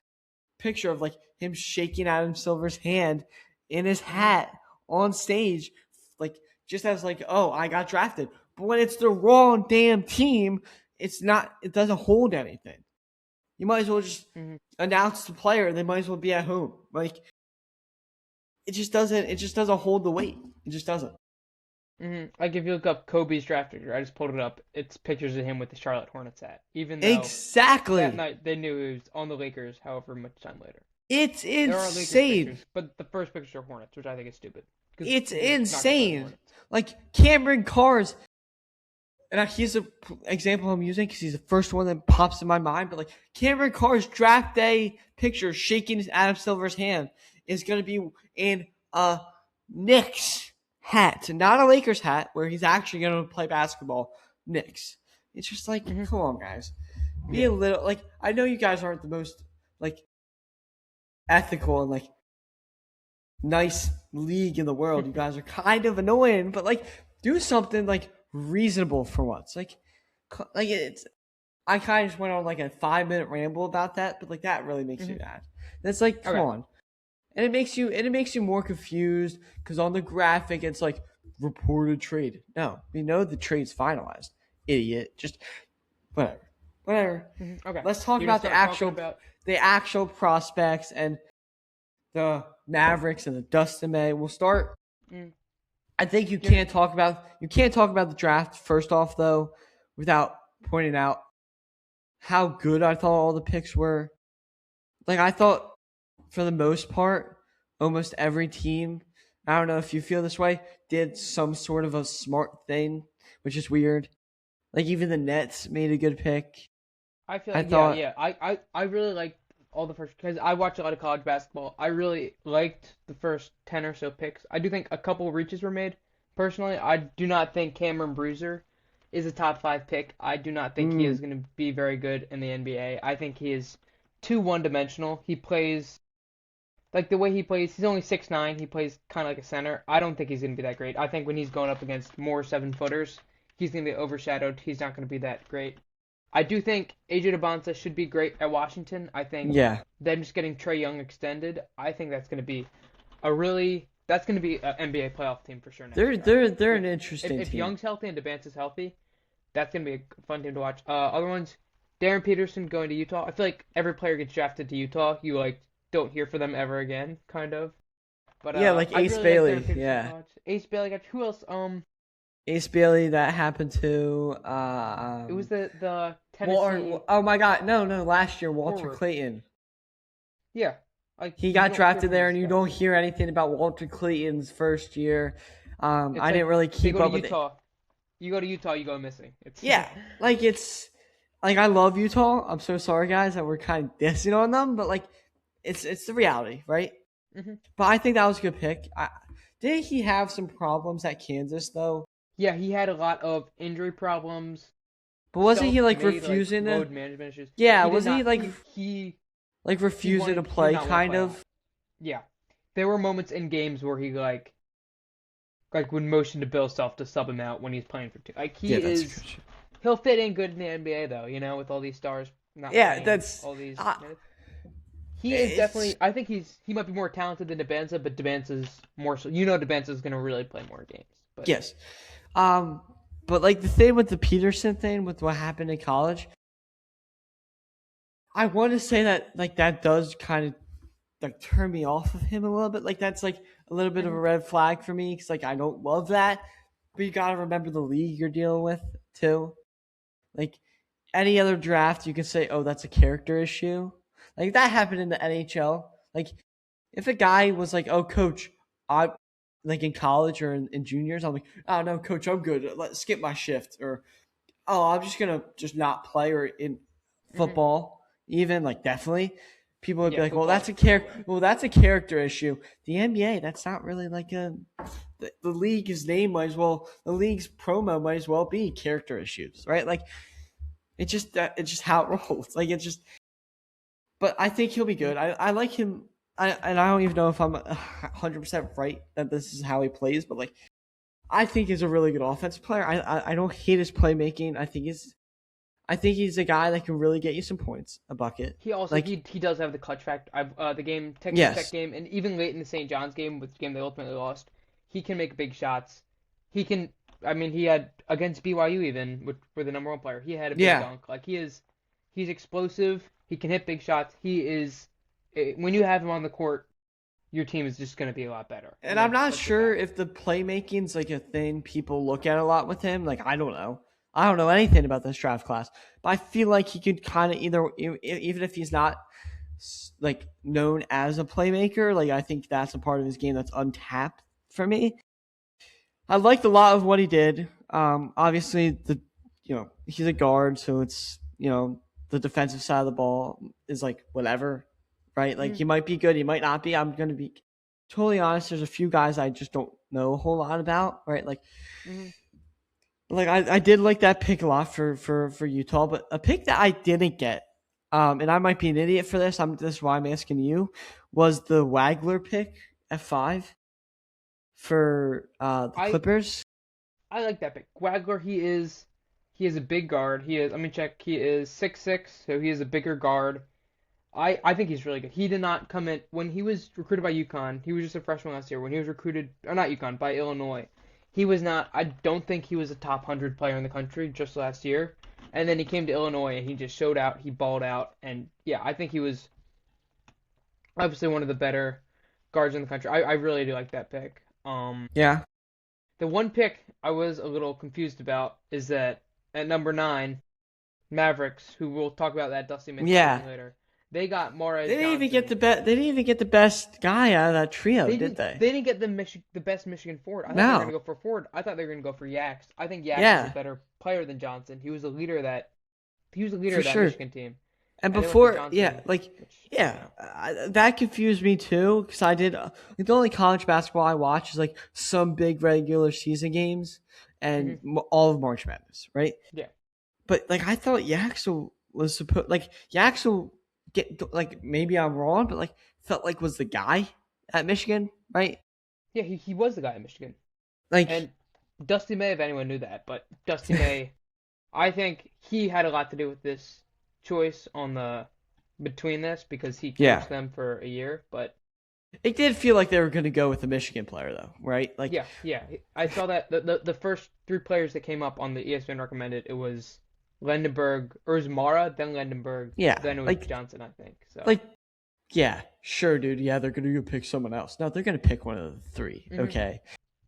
picture of like him shaking Adam Silver's hand in his Hmm. hat on stage, like just as like, oh, I got drafted. But when it's the wrong damn team, it's not. It doesn't hold anything. You might as well just Hmm. announce the player. They might as well be at home. Like it just doesn't. It just doesn't hold the weight. It just doesn't. Like if you look up Kobe's draft picture, I just pulled it up. It's pictures of him with the Charlotte Hornets hat, even though that Exactly. night they knew he was on the Lakers. However much time later, It's there are Lakers insane. pictures, but the first pictures are Hornets, which I think is stupid because It's you're not gonna play the insane. Hornets. Like Cameron Carr's, and he's an example I'm using because he's the first one that pops in my mind. But like Cameron Carr's draft day picture shaking Adam Silver's hand is going to be in a Knicks hat, not a Lakers hat, where he's actually going to play basketball. Knicks. It's just like, Hmm. come on, guys, be Yeah. a little like. I know you guys aren't the most like ethical and like nice league in the world. You guys are kind of annoying, but like do something like reasonable for once. Like it's. I kind of just went on like a 5 minute ramble about that, but like that really makes me Hmm. mad. And it's like, come Okay. on, and it makes you more confused because on the graphic it's like reported trade. No, we know the trade's finalized. Idiot. Just whatever, whatever. Okay. Let's talk You're gonna about the start talking actual about. the actual prospects and the Mavericks and the Dustin May. We'll start. Mm, I think you're, you can't talk about the draft first off though without pointing out how good I thought all the picks were. Like I thought for the most part, almost every team, I don't know if you feel this way, did some sort of a smart thing, which is weird. Like even the Nets made a good pick. I feel I like yeah, thought, yeah. I really liked all the first because I watch a lot of college basketball. I really liked the first 10 or so picks. I do think a couple reaches were made. Personally, I do not think Cameron Bruiser is a top 5 pick. I do not think he is mm, going to be very good in the NBA. I think he is too one-dimensional. He plays like the way he plays. He's only 6'9". He plays kind of like a center. I don't think he's going to be that great. I think when he's going up against more 7-footers, he's going to be overshadowed. He's not going to be that great. I do think AJ DeBonsa should be great at Washington. I think yeah, them just getting Trey Young extended, I think that's going to be a really that's going to be an NBA playoff team for sure next they're year. I they're think they're with an interesting if team. Young's healthy and DeBance's healthy, that's going to be a fun team to watch. Other ones, Darren Peterson going to Utah. I feel like every player gets drafted to Utah, you like don't hear from them ever again, kind of. But Yeah, like I Ace really like Bailey. Darren Peterson in Yeah, college. Ace Bailey got who else? Ace Bailey. That happened to It was the Walter. Tennessee Oh my God, no, last year Walter forward. Clayton. Yeah, like He you got don't hear drafted from there, these and you don't guys. hear anything about Walter Clayton's first year. It's I didn't like really they keep go to up with it. Utah. You go to Utah, you go missing. It's Yeah, like it's like I love Utah. I'm so sorry, guys, that we're kind of dissing on them, but like it's the reality, right? hmm But I think that was a good pick. Did he have some problems at Kansas though? yeah, he had a lot of injury problems, But wasn't he like self-made like refusing to? load management issues. Yeah, He did wasn't he not. like like He refusing to wanted. He did play? not want to Kind play a lot. of. Yeah, there were moments in games where he like would motion to Bill Self to sub him out when he's playing for two. Like Yeah, he that's is. good. He'll fit in good in the NBA though. You know, with all these stars not Yeah, playing that's. all these Uh, minutes. He is it's definitely. I think he might be more talented than Debanza, but Debanza's more so. You know, Debanza's gonna really play more games. But yes. Um, but like the thing with the Peterson thing with what happened in college, I want to say that like that does kind of like turn me off of him a little bit. Like that's like a little bit of a Mhm. red flag for me because like I don't love that. But you gotta remember the league you're dealing with too. Like any other draft, you can say, "Oh, that's a character issue." Like that happened in the NHL. Like if a guy was like, "Oh, coach, I like in college or in juniors, I'm like, oh no, coach, I'm good. Let's skip my shift, or oh, I'm just gonna just not play, or in Hmm. football, even like definitely. People would be Yeah, like, "Well, football that's is a no character. way. Well, that's a character issue." The NBA, that's not really like a the league's name might as well, the league's promo might as well be character issues, right? Like it's just how it rolls. Like it's just. But I think he'll be Mm. good. I like him. And I don't even know if I'm 100% right that this is how he plays, but like I think he's a really good offensive player. I don't hate his playmaking. I think he's a guy that can really get you some points, a bucket. He also Like he does have the clutch factor. The game Texas Tech yes, game, and even late in the St. John's game, with the game they ultimately lost, he can make big shots. He can. I mean, he had against BYU even with for the number one player. He had a big yeah. dunk. Like he's explosive. He can hit big shots. He is. When you have him on the court, your team is just going to be a lot better, and And I'm not that's a sure fact. if the playmaking's like a thing people look at a lot with him. Like I don't know. I don't know anything about this draft class, but I feel like he could kind of either, even if he's not like known as a playmaker, like I think that's a part of his game that's untapped for me. I liked a lot of what he did. Obviously he's a guard, so it's the defensive side of the ball is like whatever, right? Like Mm, he might be good, he might not be. I'm gonna be totally honest. There's a few guys I just don't know a whole lot about, right? mm. Like I did like that pick a lot for Utah, but a pick that I didn't get, and I might be an idiot for this. This is why I'm asking you, was the Wagler pick at 5 for the I Clippers. I like that pick. Wagler, he is a big guard. He is. Let me check. He is 6'6", so he is a bigger guard. I think he's really good. He did not come in when he was recruited by UConn. He was just a freshman last year. When he was recruited, or not UConn, by Illinois, he was not. I don't think he was a top 100 player in the country just last year. And then he came to Illinois and he just showed out. He balled out, and yeah, I think he was obviously one of the better guards in the country. I really do like that pick. Yeah, The one pick I was a little confused about is that at number 9, Mavericks, who we'll talk about that Dusty May yeah. signing later, they got Morris They didn't even get Johnson. the best. They didn't even get the best guy out of that trio, They did didn't. they? They didn't get the best Michigan forward. I thought they were No. gonna go for forward. I thought they were gonna go for Yax. I think Yax is a Yeah, better player than Johnson. He was the leader of that. He was the leader for of that sure. Michigan team, And and they went for before, yeah, Johnson, like, which yeah, you know. that confused me too because I did. Like, the only college basketball I watch is like some big regular season games and Hmm. all of March Madness, right? Yeah, But like, I thought Yaxel was supposed like Yaxel get like maybe I'm wrong, but like felt like was the guy at Michigan, right? yeah. He was the guy at Michigan, Like, and Dusty May, if anyone knew that, but Dusty May, I think he had a lot to do with this choice on the between this because he yeah, coached them for a year. But it did feel like they were going to go with a Michigan player though, right? Like, yeah, yeah, I saw that the first 3 players that came up on the ESPN recommended it was Lendenberg, or it was Mara, then Lendenberg, yeah, then it was Johnson, I think. So, like yeah, sure, dude. Yeah, they're going to go pick someone else. No, they're going to pick one of the three. hmm, Okay.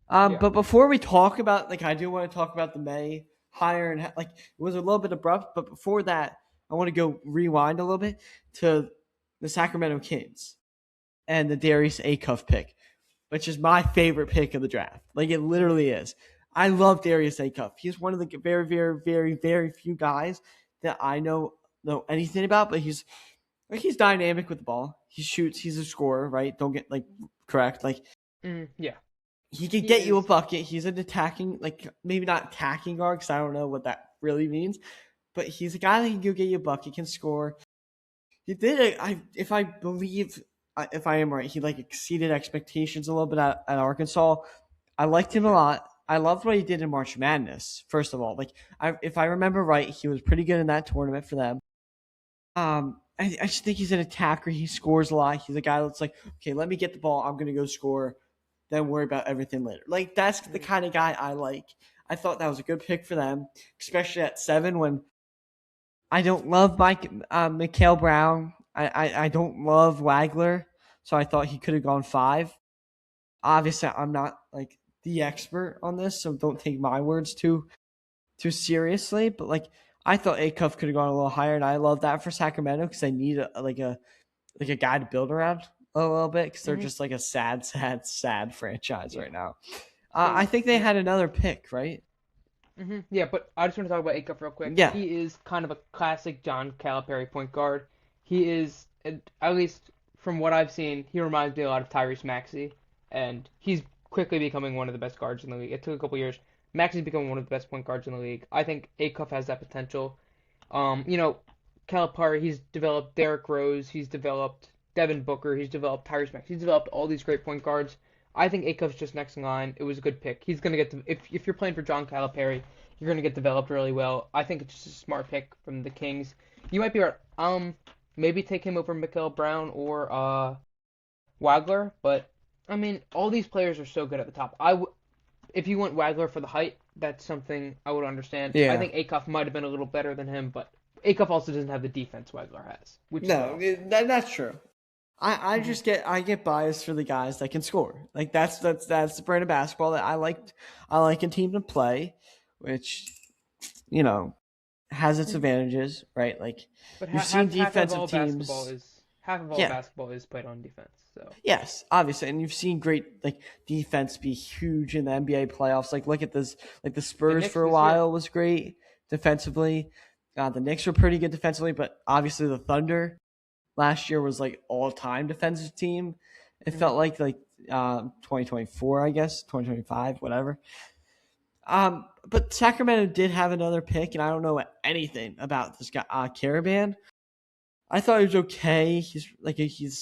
yeah, But before we talk about like, I do want to talk about the May hire and like it was a little bit abrupt. But before that, I want to go rewind a little bit to the Sacramento Kings and the Darius Acuff pick, which is my favorite pick of the draft. Like it hmm, literally is. I love Darius Acuff. He's one of the very, very, very, very few guys that I know anything about. But he's dynamic with the ball. He shoots. He's a scorer, right? Don't get like correct. Like yeah, he could he get you a is. bucket. He's an attacking, like maybe not attacking guard because I don't know what that really means. But he's a guy that can go get you a bucket, can score. He did it. If I believe, if I am right, he like exceeded expectations a little bit at Arkansas. I liked For him a sure. lot. I loved what he did in March Madness. First of all, like if I remember right, he was pretty good in that tournament for them. I just think he's an attacker. He scores a lot. He's a guy that's like, okay, let me get the ball. I'm gonna go score. Then worry about everything later. Like that's the Hmm. kind of guy I like. I thought that was a good pick for them, especially at 7 when I don't love Mike Mikhail Brown. I don't love Wagler, so I thought he could have gone 5. Obviously, I'm not like the expert on this, so don't take my words too seriously. But like, I thought Acuff could have gone a little higher, and I love that for Sacramento because they need like a guy to build around. a little bit because they're Hmm. just like a sad, sad, sad franchise Yeah. right now. I So think they yeah. had another pick, right? Yeah, but I just want to talk about Acuff real quick. Yeah. He is kind of a classic John Calipari point guard. He is, at least from what I've seen, he reminds me a lot of Tyrese Maxey, and he's quickly becoming one of the best guards in the league. It took a couple years. Maxey's becoming one of the best point guards in the league. I think Acuff has that potential. You know, Calipari, he's developed Derrick Rose, he's developed Devin Booker, he's developed Tyrese Maxey, he's developed all these great point guards. I think Acuff's just next in line. It was a good pick. He's gonna get if you're playing for John Calipari, you're gonna get developed really well. I think it's just a smart pick from the Kings. You might be right. Maybe take him over Mikael Brown or Wagler, but I mean, all these players are so good at the top. If you want Wagler for the height, that's something I would understand. I Yeah. think Acuff might have been a little better than him, but Acuff also doesn't have the defense Wagler has, which is what No, I'll say. that's true. I Hmm. just get biased for the guys that can score. Like that's the brand of basketball that I liked. I like a team to play, which you know has its Hmm. advantages, right? Like But you've seen half of defensive all basketball teams. is half of all Yeah, basketball is played on defense. So yes, obviously, and you've seen great like defense be huge in the NBA playoffs. Like look at this, like the the Spurs Knicks for a this year. while was great defensively. The Knicks were pretty good defensively, but obviously the Thunder last year was like all time defensive team. It Hmm. felt like 2024, I guess 2025, whatever. But Sacramento did have another pick, and I don't know anything about this guy, Caravan. I thought he was okay. He's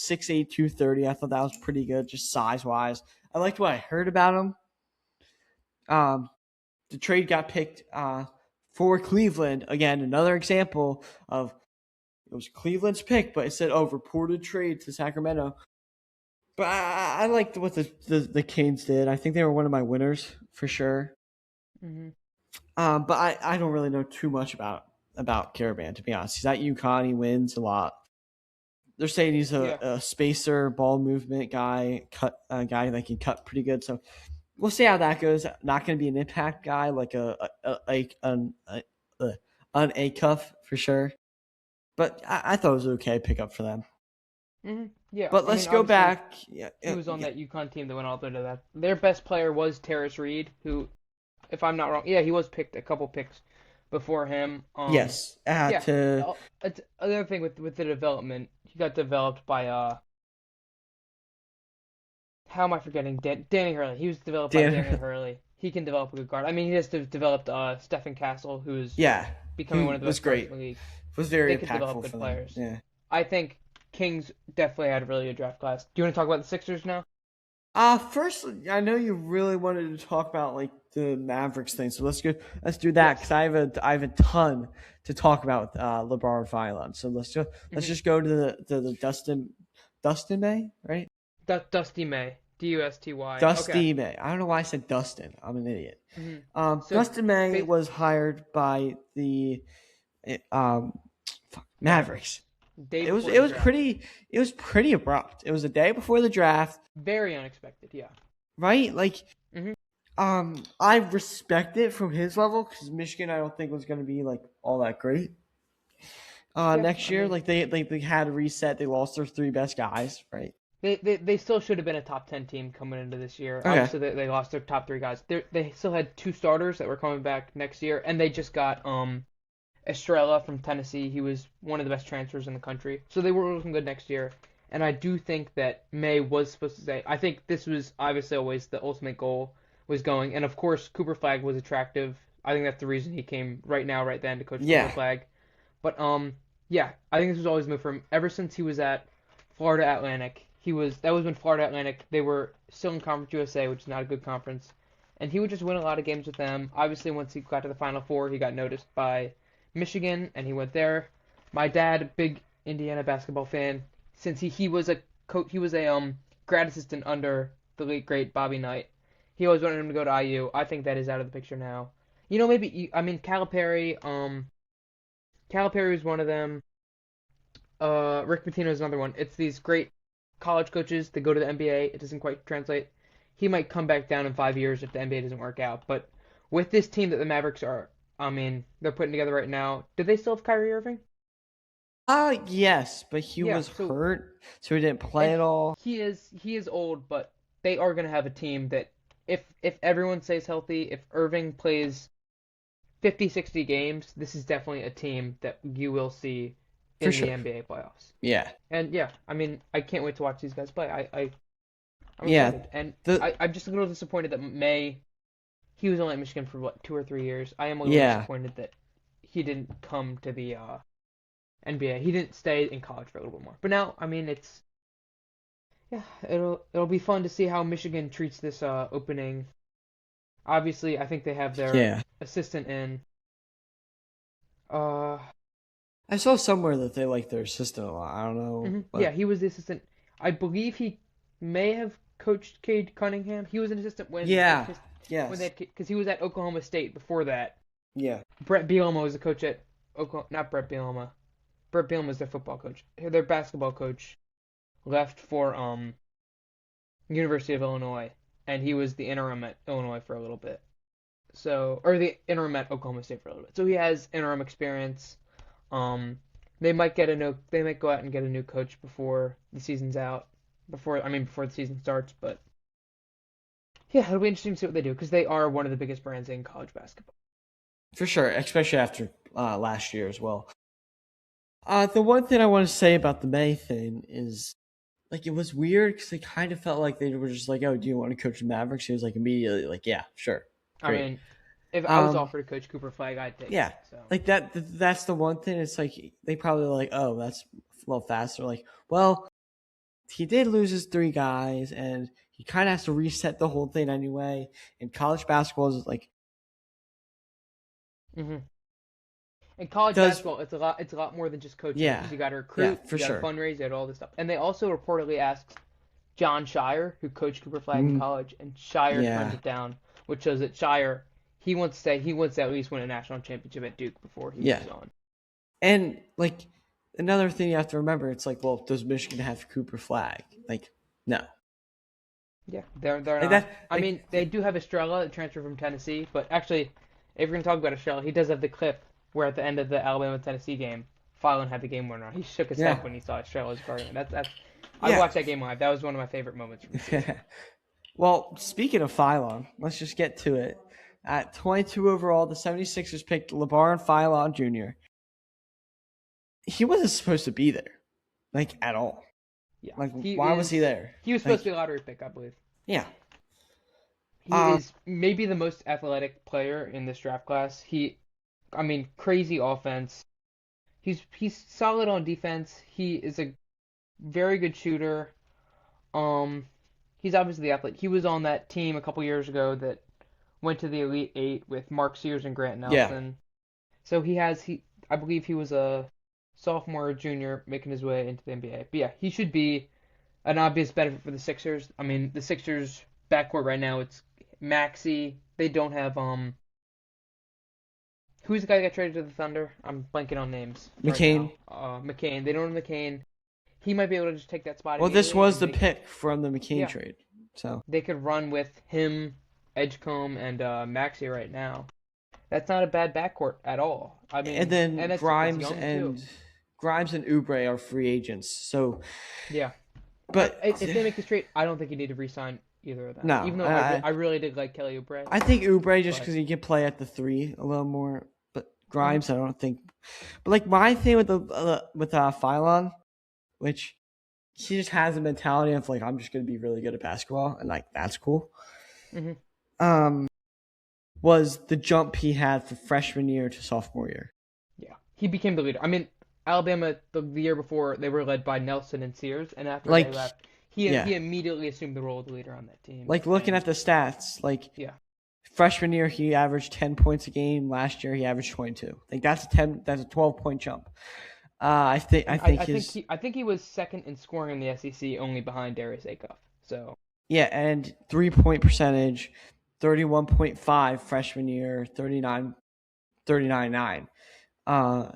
6'8", 230. I thought that was pretty good, just size wise. I liked what I heard about him. Um, the trade got picked for Cleveland again. Another example of it was Cleveland's pick, but it said, "Oh, reported trade to Sacramento." But I liked what the Canes did. I think they were one of my winners for sure. Hmm. But I don't really know too much about Caravan, to be honest. He's at UConn. He wins a lot. They're saying he's Yeah. a spacer, ball movement guy, cut a guy that can cut pretty good. So we'll see how that goes. Not going to be an impact guy like an A cuff for sure. But I thought it was an okay pickup for them. Yeah. But I let's mean, go obviously, back. Yeah, he was on yeah. that UConn team that went all the way to that. Their best player was Terrace Reed, who, if I'm not wrong, yeah, he was picked a couple picks before him. Yes. Yeah. To It's another thing with the development. He got developed by how am I forgetting Danny Hurley? He was developed by Danny Dan. Hurley. He can develop a good guard. I mean, he just developed Stephen Castle, who's Yeah, becoming one who of the was best guards great. in the league. Was They very could develop impactful good for them. players. Yeah. I think Kings definitely had a really good draft class. Do you want to talk about the Sixers now? First, I know you really wanted to talk about like the Mavericks thing, so let's go. Let's do that because Yes. I have a ton to talk about with LeBron Phylon. So let's Hmm. just go to the Dustin May, right? Dusty May. Dusty. Okay. Dusty May. I don't know why I said Dustin. I'm an idiot. Hmm. So, Dustin May ba- was hired by the um Mavericks. Mavericks. Day It was before it the was draft. pretty it was pretty abrupt. It was the day before the draft, Very unexpected. Yeah. right? Like Hmm. I respect it from his level because Michigan I don't think was going to be like all that great. Yeah. Next I year, mean, like they had a reset. They lost their three best guys, right? they still should have been a top 10 team coming into this year. Okay. Obviously, they lost their top three guys. They still had two starters that were coming back next year, and they just got Estrella from Tennessee. He was one of the best transfers in the country. So they were looking good next year. And I do think that May was supposed to say, I think this was obviously always the ultimate goal was going. And of course, Cooper Flag was attractive. I think that's the reason he came right now, right then to coach Cooper Yeah. Flag. But yeah, I think this was always moved for him. Ever since he was at Florida Atlantic, that was when Florida Atlantic, they were still in Conference USA, which is not a good conference. And he would just win a lot of games with them. Obviously, once he got to the Final Four, he got noticed by Michigan, and he went there. My dad, big Indiana basketball fan, since he was a he was a grad assistant under the late great Bobby Knight. He always wanted him to go to IU. I think that is out of the picture now. You know, maybe I mean Calipari was one of them. Rick Pitino is another one. It's these great college coaches that go to the NBA. It doesn't quite translate. He might come back down in 5 years if the NBA doesn't work out. But with this team that the Mavericks are, I mean, they're putting together right now. Do they still have Kyrie Irving? Yes, but he Yeah, was so hurt, so he didn't and play at all. he is old, but they are going to have a team that if everyone stays healthy, if Irving plays 50, 60 games, this is definitely a team that you will see For in the sure. NBA playoffs. Yeah. And yeah, I mean, I can't wait to watch these guys play. I'm Yeah. excited, and The I'm just a little disappointed that he was only at Michigan for what 2 or 3 years. I am a little yeah, disappointed that he didn't come to the NBA. He didn't stay in college for a little bit more. But now, I mean, it's yeah, it'll be fun to see how Michigan treats this opening. Obviously, I think they have their yeah. assistant in. Uh, I saw somewhere that they like their assistant a lot. I don't know, yeah, but he was the assistant. I believe he may have coached Cade Cunningham. He was an assistant yeah. when they Yes. because he was at Oklahoma State before that. Yeah. Brett Bielema was the coach at Oklahoma. Not Brett Bielema. Brett Bielema was their football coach. Their basketball coach left for University of Illinois, and he was the interim at Illinois for a little bit. So, or the interim at Oklahoma State for a little bit. So he has interim experience. Um, they might go out and get a new coach before the season's out. Before the season starts. But yeah, it'll be interesting to see what they do because they are one of the biggest brands in college basketball. For sure, especially after last year as well. The one thing I want to say about the May thing is, like, it was weird because it kind of felt like they were just like, "Oh, do you want to coach the Mavericks?" He was like immediately like, "Yeah, sure, I great." mean, if I was Um, offered a Coach Cooper flag, I'd take it. yeah, So like that's the one thing. It's like they probably like, "Oh, that's a little faster." Like, well, he did lose his three guys, and he kind of has to reset the whole thing anyway. And college basketball is like hmm in college does basketball, it's a lot more than just coaching yeah, because you got to yeah, recruit, for you got to sure. fundraise, you got all this stuff. And they also reportedly asked John Shire, who coached Cooper Flag in Mm, college, and Shire turned yeah, it down, which shows that Shire he wants to at least win a national championship at Duke before he yeah. moves on. And like another thing you have to remember, it's like, well, does Michigan have Cooper Flag? Like, no. Yeah, they're Like not. that. I mean, they do have Estrella, that transfer from Tennessee, but actually, if we're gonna talk about Estrella, he does have the clip where at the end of the Alabama Tennessee game, Phylon had the game winner. He shook his Yeah, head when he saw Estrella's guarding him. That's I yeah. watched that game live. That was one of my favorite moments from the season. Well, speaking of Phylon, let's just get to it. At 22 overall, the 76ers picked LeBaron Phylon Jr. He wasn't supposed to be there, like, at all. Yeah, Like, why was he there? he was supposed Like, to be a lottery pick, I believe. yeah. He Um, is maybe the most athletic player in this draft class. I mean, crazy offense. He's solid on defense. He is a very good shooter. Um, he's obviously the athlete. He was on that team a couple years ago that went to the Elite Eight with Mark Sears and Grant yeah. Nelson. So I believe he was a sophomore or junior making his way into the NBA. But yeah, he should be an obvious benefit for the Sixers. I mean, the Sixers backcourt right now, it's Maxey. They don't have who's the guy that got traded to the Thunder? I'm blanking on names right McCain. now. McCain. They don't have McCain. He might be able to just take that spot Well, this immediately was and the make pick from the McCain yeah, trade. So, they could run with him, Edgecombe, and Maxey right now. That's not a bad backcourt at all. I and mean, then and it's young too. Grimes and Oubre are free agents. So, Yeah. but If they make this trade, I don't think you need to re-sign either of them. no, Even though I really did like Kelly Oubre, I think Oubre just but because he can play at the three a little more, but mhm. Grimes I don't think. But like my thing with the with Phylon, which he just has a mentality of like I'm just going to be really good at basketball, and like that's cool. Mhm. Um, was the jump he had from freshman year to sophomore year. Yeah, he became the leader. I mean, Alabama the year before they were led by Nelson and Sears, and after they Like, left, he yeah, he immediately assumed the role of the leader on that team. like looking And at the stats, like yeah, freshman year he averaged 10 points a game. Last year he averaged 22. Like that's a 12 point jump. I and think his I think he was second in scoring in the SEC, only behind Darius Acuff. So yeah, and 3 point percentage, 31.5 freshman year, 39.9. Uh,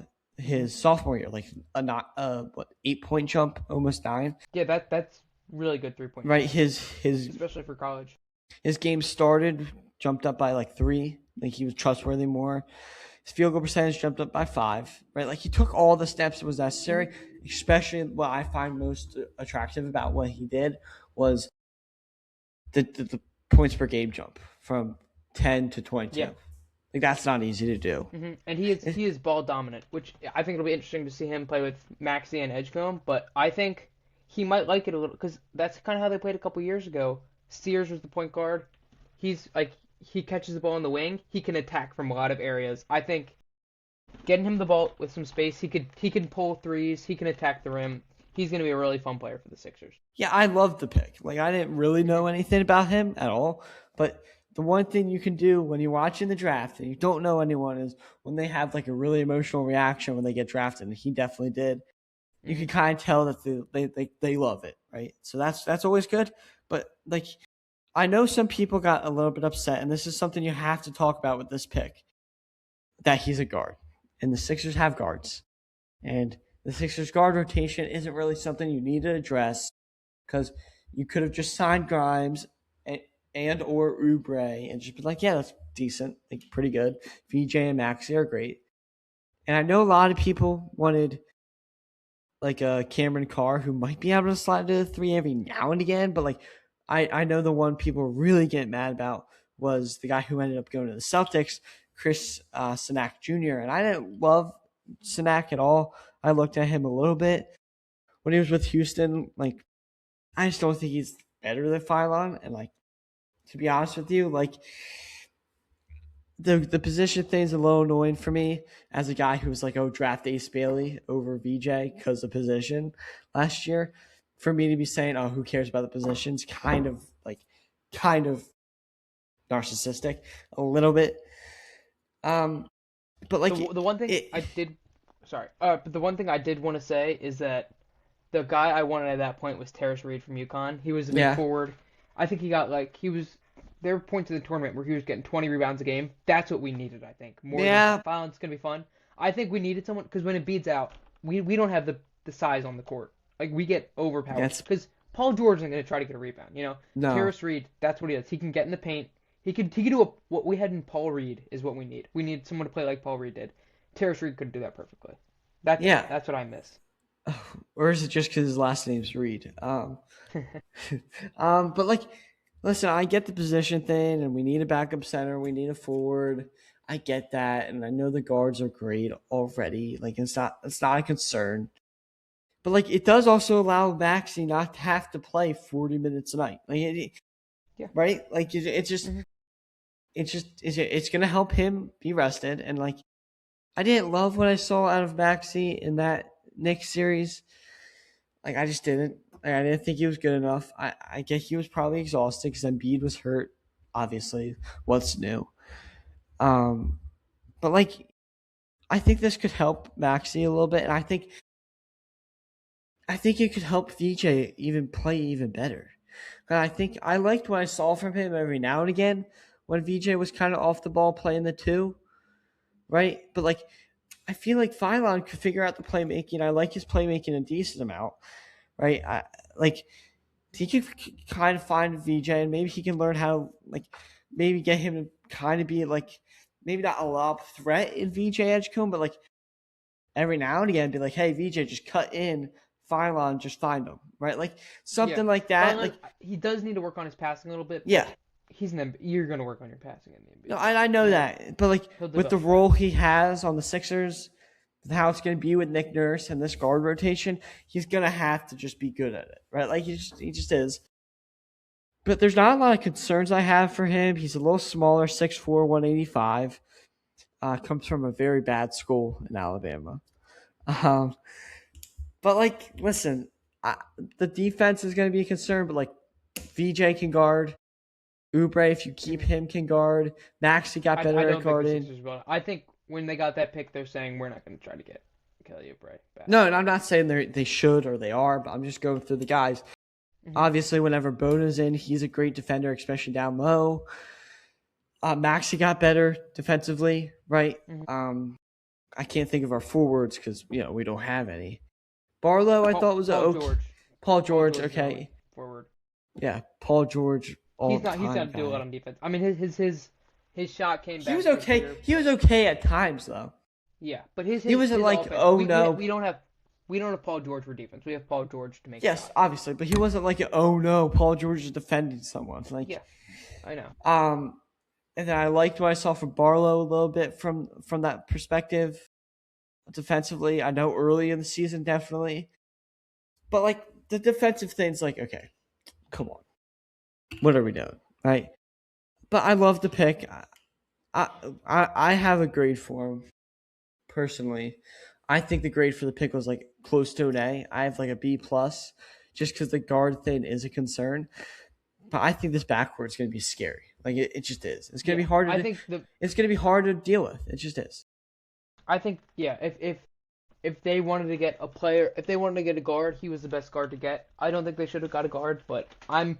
mhm. his sophomore year, like a not what 8 point jump, almost 9. Yeah, that's really good 3 point Right, shooting, his especially for college. his game started jumped up by like 3. Like he was trustworthy more. His field goal percentage jumped up by 5, right? Like he took all the steps that was necessary. Especially what I find most attractive about what he did was the points per game jump from 10 to Yeah. 22. Like that's not easy to do. And he is ball dominant, which I think it'll be interesting to see him play with Maxey and Edgecombe. But I think he might like it a little because that's kind of how they played a couple years ago. Sears was the point guard. He's like he catches the ball in the wing. He can attack from a lot of areas. I think getting him the ball with some space, he can pull threes. He can attack the rim. He's going to be a really fun player for the Sixers. Yeah, I love the pick. Like I didn't really know anything about him at all, but the one thing you can do when you're watching the draft and you don't know anyone is when they have like a really emotional reaction when they get drafted, and he definitely did. You can hmm kind of tell that they love it, right? So that's always good. But like I know some people got a little bit upset, and this is something you have to talk about with this pick, that he's a guard. And the Sixers have guards. And the Sixers guard rotation isn't really something you need to address because you could have just signed Grimes and or Oubre and just been like, yeah, that's decent, like pretty good. VJ and Maxey are great. And I know a lot of people wanted like a Cameron Carr who might be able to slide to the 3 every now and again, but like I know the one people really get mad about was the guy who ended up going to the Celtics, Chris Sinak Jr. And I didn't love Sinak at all. I looked at him a little bit when he was with Houston. Like I just don't think he's better than Phylon. And like to be honest with you, like the position thing's a little annoying for me as a guy who was like, oh, draft Ace Bailey over VJ because of position last year. For me to be saying, oh, who cares about the positions, kind of narcissistic a little bit. Um, but The like the one thing it, I did, sorry, but the one thing I did want to say is that the guy I wanted at that point was Terrace Reed from UConn. He was a big yeah, forward. I think he got like he was. There were points in the tournament where he was getting 20 rebounds a game. That's what we needed, I think, more than yeah, Fallon's gonna be fun. I think we needed someone because when it beats out, we don't have the size on the court. Like we get overpowered that's because Paul George isn't gonna try to get a rebound. no, Terrace Reed, that's what he does. He can get in the paint. He could do what we had in Paul Reed is what we need. We need someone to play like Paul Reed did. Terrace Reed could do that perfectly. That's yeah. that's what I miss. Or is it just because his last name's Reed? But like, listen, I get the position thing, and we need a backup center, we need a forward. I get that, and I know the guards are great already. Like, it's not a concern. But like, it does also allow Maxey not to have to play 40 minutes a night. Like, Yeah. right? Like, hmm it's gonna help him be rested. And like, I didn't love what I saw out of Maxey in that Knicks series. Like I just didn't. Like, I didn't think he was good enough. I get he was probably exhausted because Embiid was hurt. Obviously, what's new? Um, but like I think this could help Maxi a little bit, and I think it could help VJ even play even better. And I think I liked what I saw from him every now and again when VJ was kind of off the ball playing the two, right? But like I feel like Phylon could figure out the playmaking. I like his playmaking a decent amount, right? I like he could kind of find VJ, and maybe he can learn how to like maybe get him to kind of be like maybe not a lob threat in VJ Edgecombe, but like every now and again be like, hey VJ, just cut in Phylon, just find him, right? Like Yeah. something like that. Fallon, Like he does need to work on his passing a little bit, yeah, but you're gonna work on your passing in the no, NBA. I know You'll that, but like he'll with the develop that. role he has on the Sixers, how it's going to be with Nick Nurse and this guard rotation, he's going to have to just be good at it, right? Like he just is. But there's not a lot of concerns I have for him. He's a little smaller, 6'4", 185. Comes from a very bad school in Alabama. Um, but like, listen, the defense is going to be a concern. But like, VJ can guard. Oubre, if you keep Mhm. him, can guard. Maxey got I better at don't think the guarding. Sixers will. I think when they got that pick, they're saying we're not gonna try to get Kelly Oubre back. No, and I'm not saying they should or they are, but I'm just going through the guys. hmm Obviously, whenever Bona's in, he's a great defender, especially down low. Maxey got better defensively, right? hmm I can't think of our forwards because we don't have any. Barlow, I thought was a Paul okay. George. Paul Paul George, George is our only okay, forward. yeah. Paul George, all He's not. He's got time to do a lot guy. on defense. I mean, his his shot came He was back this okay. year, He was but okay at times though. yeah, but his He his, wasn't his like, offense, oh no. we don't have Paul George for defense. We have Paul George to make Yes, shots. obviously, but he wasn't like, oh no, Paul George is defending someone. Like, Yeah, I know. um, and then I liked what I saw from Barlow a little bit from that perspective defensively. I know early in the season, definitely, but like the defensive things, like, okay, come on, what are we doing, right? But I love the pick. I I have a grade for him personally. I think the grade for the pick was like close to an A. I have like a B plus, just because the guard thing is a concern. But I think this backcourt is going to be scary. Like it just is. It's going to Yeah, be hard I to. think the It's going to be hard to deal with. It just is. I think yeah, if they wanted to get a player, if they wanted to get a guard, he was the best guard to get. I don't think they should have got a guard, but I'm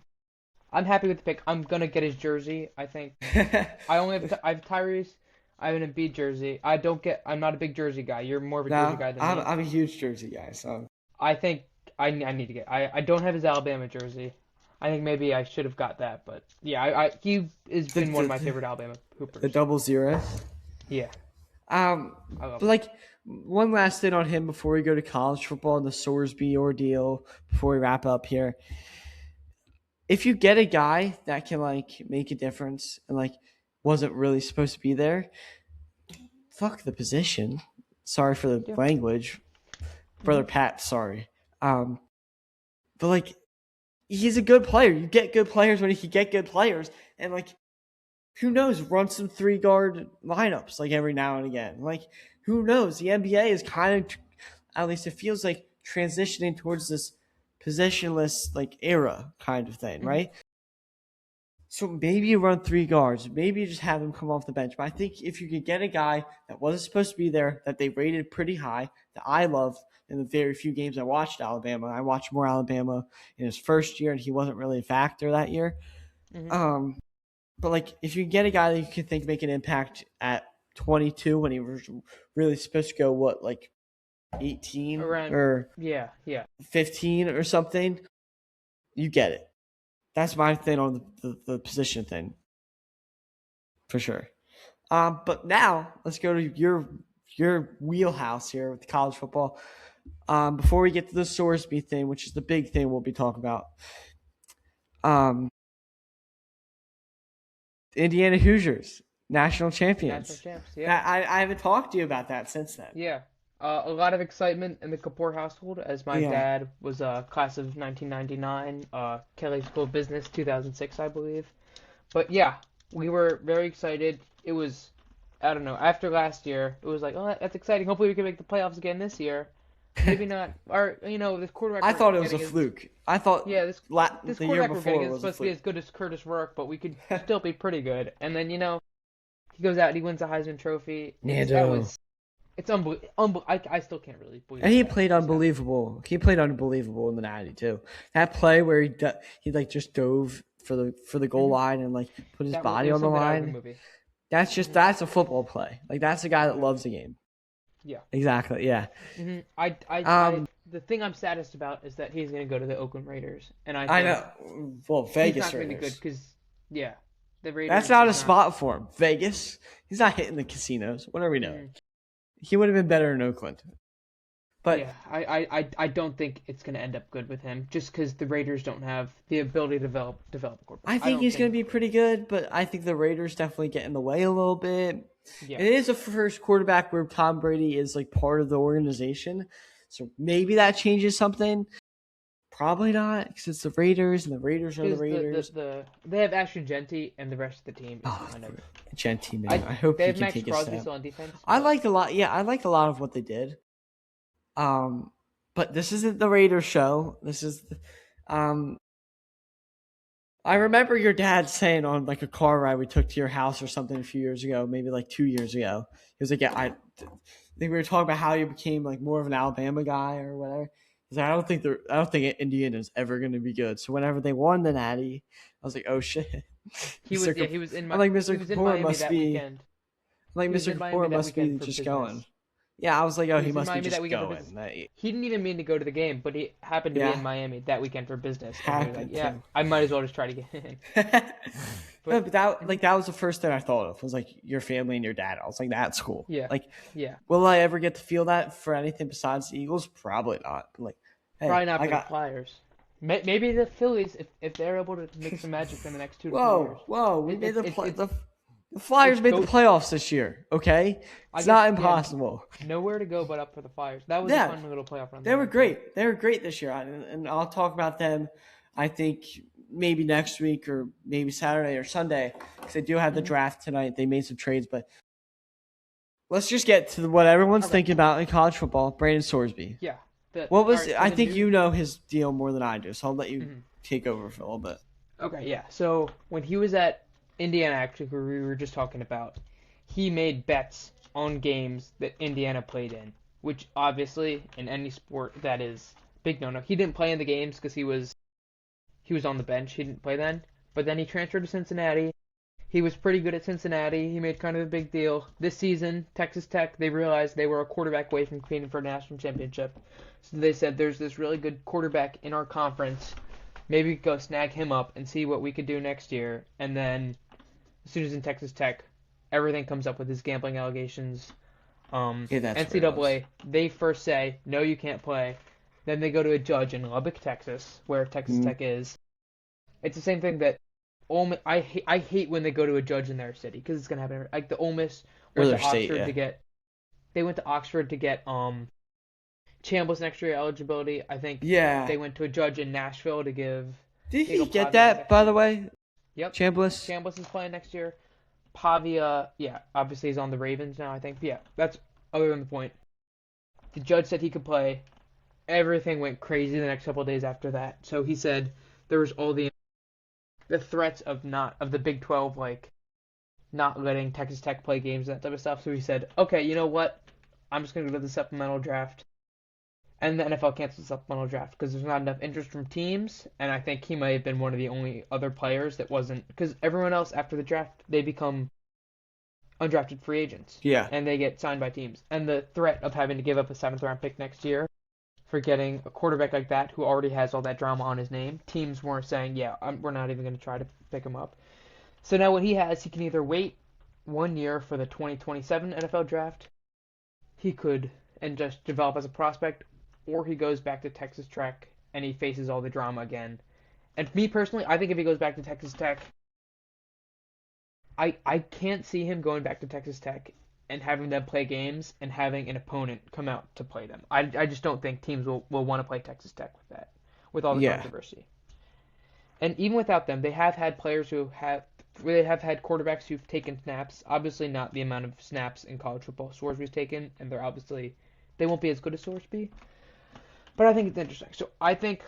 happy with the pick. I'm gonna get his jersey. I think I have Tyrese. I have an Embiid jersey. I'm not a big jersey guy. You're more of a jersey No, guy than I'm me. I'm a huge jersey guy. So I think I need to get. I don't have his Alabama jersey. I think maybe I should have got that, but yeah, he has the been one of the, my the, favorite Alabama the hoopers. double zero. Yeah, I love But him. like one last thing on him before we go to college football and the Sorsby ordeal. Before we wrap up here, if you get a guy that can like make a difference and like wasn't really supposed to be there, fuck the position. Sorry for the Yeah. language, brother hmm Pat. Sorry, um, but like he's a good player. You get good players when you can get good players, and like who knows, run some 3 guard lineups like every now and again. Like who knows? The NBA is kind of, at least it feels like transitioning towards this positionless like era kind of thing, hmm right? So maybe you run 3 guards. Maybe you just have them come off the bench. But I think if you could get a guy that wasn't supposed to be there, that they rated pretty high, that I loved in the very few games I watched Alabama. I watched more Alabama in his first year, and he wasn't really a factor that year. hmm Um, but like if you get a guy that you can think make an impact at 22 when he was really supposed to go what like 18 Around or yeah, yeah. 15 or something, you get it. That's my thing on the position thing for sure. But now let's go to your wheelhouse here with college football. Before we get to the Sorsby thing, which is the big thing we'll be talking about, um, Indiana Hoosiers national National champions. champs. Yeah. I haven't talked to you about that since then. Yeah. A lot of excitement in the Kapoor household as my Yeah, dad was class of 1999, Kelly School of Business 2006, I believe. But yeah, we were very excited. It was, I don't know, after last year, it was like, oh, that's exciting. Hopefully we can make the playoffs again this year. Maybe not. Or, this quarterback I we're thought it was a getting is, fluke. I thought yeah, this the year quarterback we're getting before is was a supposed to be fluke. as good as Curtis Rourke, but we could still be pretty good. And then, he goes out and he wins a Heisman Trophy. Nando. It's unbelievable. I still can't really believe And he that played just happened. unbelievable. He played unbelievable in the Natty too. That play where he like just dove for the goal hmm line and like put his It body was on the something out of a line. movie. hmm That's a football play. Like that's a guy that loves the game. Yeah. Exactly. Yeah. I Um. the thing I'm saddest about is that he's gonna go to the Oakland Raiders, and I I think know. Well, he's Vegas not gonna be good Raiders. because yeah, the That's Raiders not a is not. spot for him. Vegas. He's not hitting the casinos. What are we doing? mhm. He would have been better in Oakland. But Yeah, I don't think it's gonna end up good with him just because the Raiders don't have the ability to develop a quarterback. I I think don't he's going think. to be pretty good, but I think the Raiders definitely get in the way a little bit. Yeah. It is a first quarterback where Tom Brady is like part of the organization. So maybe that changes something. Probably not because it's the Raiders and the Raiders are the Because Raiders. they have Ashton Genty and the rest of the team is Oh, kind of Genty, man. I I hope they he have can Max take a Crosby step. still on defense, I but liked a lot. Yeah, I liked a lot of what they did. Um, but this isn't the Raiders show. This is, um, I remember your dad saying on like a car ride we took to your house or something a few years ago, maybe like 2 years ago. He was like, "Yeah, I think we were talking about how you became like more of an Alabama guy or whatever." He's like, I don't think Indiana's ever going to be good. So whenever they won the Natty, I was like, "Oh shit." Mr. I'm like Mr. he was in Kapoor Miami must that be. weekend. I'm like He was Mr. in Miami Kapoor that must be weekend for just going. business. Yeah, I was like, oh, He he was in must be Miami that just weekend for going. business. He didn't even mean to go to the game, but he happened to be in Yeah, Miami that weekend for business, and he was like, happened "Yeah, to. I might as well just try to get in." No, But but that mhm, like that was the first thing I thought of was like your family and your dad. I was like, that's cool. yeah, Like, yeah, will I ever get to feel that for anything besides the Eagles? Probably not. But like, hey, probably not I for the got Flyers. Maybe the Phillies, if they're able to make some magic in the next 2 to 3 years. whoa. We It, made it, it, it's the Flyers it's made the go. playoffs this year. Okay, I it's guess not yeah, impossible. nowhere to go but up for the Flyers. That was a Yeah, fun little playoff run they they were had too. great. They were great this year, and I'll talk about them. I think maybe next week or maybe Saturday or Sunday because they do have the Hmm. draft tonight. They made some trades, but let's just get to what everyone's Okay, thinking about in college football. Brandon Sorsby. yeah. The What all was? right. So I the think new. you know his deal more than I do, so I'll let you Mhm. take over for a little bit. Okay, yeah. So when he was at Indiana, actually, who we were just talking about, he made bets on games that Indiana played in, which obviously in any sport that is big no-no. He didn't play in the games because he was on the bench. He didn't play then. But then he transferred to Cincinnati. He was pretty good at Cincinnati. He made kind of a big deal. This season, Texas Tech, they realized they were a quarterback away from competing for a national championship. So they said, there's this really good quarterback in our conference. Maybe we could go snag him up and see what we could do next year. And then, as soon as in Texas Tech, everything comes up with his gambling allegations. Yeah, that's where it was. NCAA, they first say, no, you can't play. Then they go to a judge in Lubbock, Texas, where Texas Mm, Tech is. It's the same thing that I hate when they go to a judge in their city because it's gonna happen. Like the Ole Miss went to earlier state, Oxford yeah. to get they went to Oxford to get Chambliss next year eligibility. I think Yeah. they went to a judge in Nashville to give Did Diego he get Pavia that, next by the year. way? Yep, Chambliss? Chambliss is playing next year. Pavia, yeah, obviously he's on the Ravens now. I think, but yeah, that's other than the point. The judge said he could play. Everything went crazy the next couple of days after that. So he said there was all the threats of the Big 12 like not letting Texas Tech play games and that type of stuff. So he said, okay, you know what? I'm just going to go to the supplemental draft. And the NFL canceled the supplemental draft because there's not enough interest from teams. And I think he might have been one of the only other players that wasn't. Because everyone else after the draft, they become undrafted free agents. Yeah. And they get signed by teams. And the threat of having to give up a seventh round pick next year for getting a quarterback like that who already has all that drama on his name, teams weren't saying, yeah, we're not even going to try to pick him up. So now what he has, he can either wait 1 year for the 2027 NFL draft, he could and just develop as a prospect, or he goes back to Texas Tech and he faces all the drama again. And me personally, I think if he goes back to Texas Tech, I can't see him going back to Texas Tech and having them play games and having an opponent come out to play them. I just don't think teams will want to play Texas Tech with that, with all the Yeah. controversy. And even without them, they have had quarterbacks who've taken snaps. Obviously, not the amount of snaps in college football Sorsby's taken, and they won't be as good as Sorsby. But I think it's interesting. So I think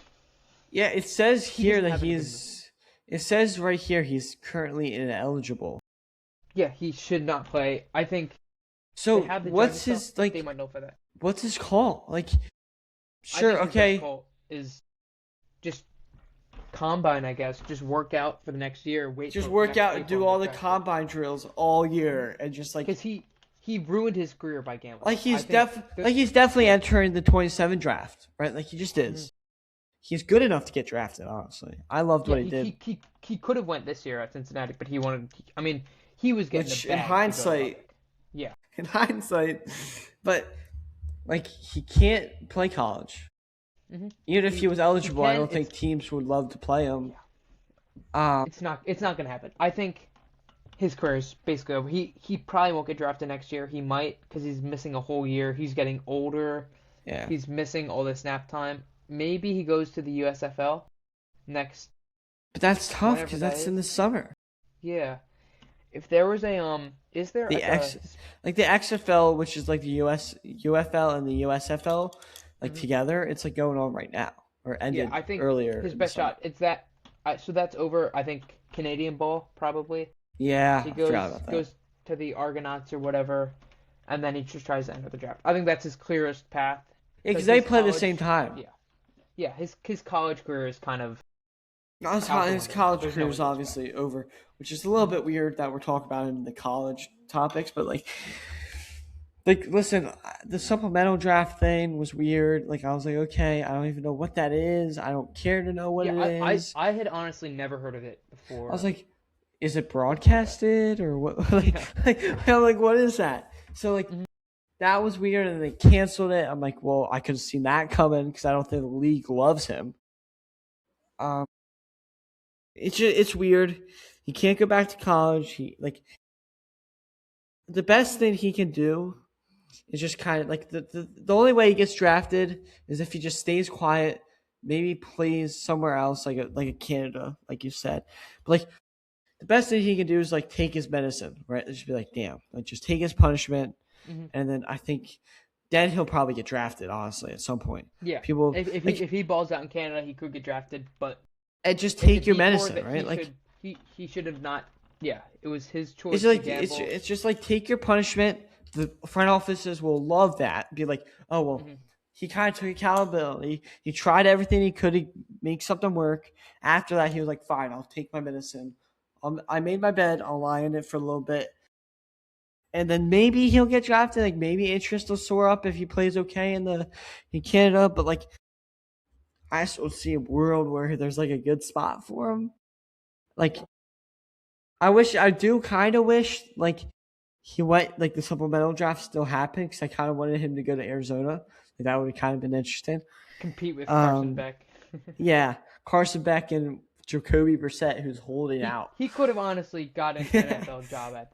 Yeah, it says he here doesn't that have anything. it says right here he's currently ineligible. Yeah, he should not play. I think they So have the judge and what's stuff. his They like might know for that. what's his call? Like I sure, think his best okay. call is just combine. I guess just work out for the next year. Wait Just till work next out and April do and all get the drafted. combine drills all year and just Because he ruined his career by gambling. I think that he's definitely yeah. entering the 27 draft, right? Like he just Mhm. is. He's good enough to get drafted, honestly. I loved Yeah, what he did. he could have went this year at Cincinnati, but he wanted. I mean, he was getting a Which in bag to go to hindsight, Lubbock. Yeah. in hindsight, but like he can't play college. Hmm. Even if he was He eligible, I can. don't think teams would love to play him. Yeah. Um, It's not gonna happen. I think his career is basically over. He probably won't get drafted next year. He might because he's missing a whole year. He's getting older. yeah, He's missing all the snap time. Maybe he goes to the USFL next but that's tough whenever because that that's in is. the summer. Yeah. If there was is there The like a X, like the XFL, which is like the UFL and the USFL, like mhm. together, it's like going on right now or Yeah, ended I think earlier his in the best summer. shot. It's that. So that's over. I think Canadian ball probably. Yeah, He I forgot goes about that. goes to the Argonauts or whatever, and then he just tries to enter the draft. I think that's his clearest path Yeah, because because they his play the same college. time. Yeah, yeah. His college career is kind of No, out the his window now. college There's career no way is he goes back. obviously over, which is a little Hmm. bit weird that we're talking about in the college topics, but like Like, listen, the supplemental draft thing was weird. Like, I was like, okay, I don't even know what that is. I don't care to know what Yeah, it I is. I had honestly never heard of it I was before like, is it before that. broadcasted or what? Yeah. I'm like, what is that? So like, Mhm. that was weird, and they canceled it. I'm like, well, I could have seen that coming because I don't think the league loves him. Um, it's weird. He can't go back to college. He like the best thing he can do is just kind of like the only way he gets drafted is if he just stays quiet, maybe plays somewhere else like a Canada, like you said. But like the best thing he can do is like take his medicine, right? Just be like, damn, like just take his punishment, Mhm. and then I think then he'll probably get drafted. Honestly, at some point, Yeah. people If he balls out in Canada, he could get drafted, but and just if the take your decor medicine, that right? Like he should have not. Yeah, it was his it's choice to like it's gamble. it's just like take your punishment. The front offices will love that. Be like, oh well, Hmm. he kind of took accountability. He tried everything he could to make something work. After that, he was like, fine, I'll take my medicine. I made my bed. I'll lie in it for a little bit, and then maybe he'll get drafted. Like maybe interest will soar up if he plays okay in Canada. But like, I still see a world where there's like a good spot for him. Like I do kind of wish like he went like the supplemental draft still happened because I kind of wanted him to go to Arizona. Like that would have kind of been interesting. Compete with Carson Um, Beck. yeah, Carson Beck and Jacoby Brissett, who's holding out. He could have honestly got an NFL job at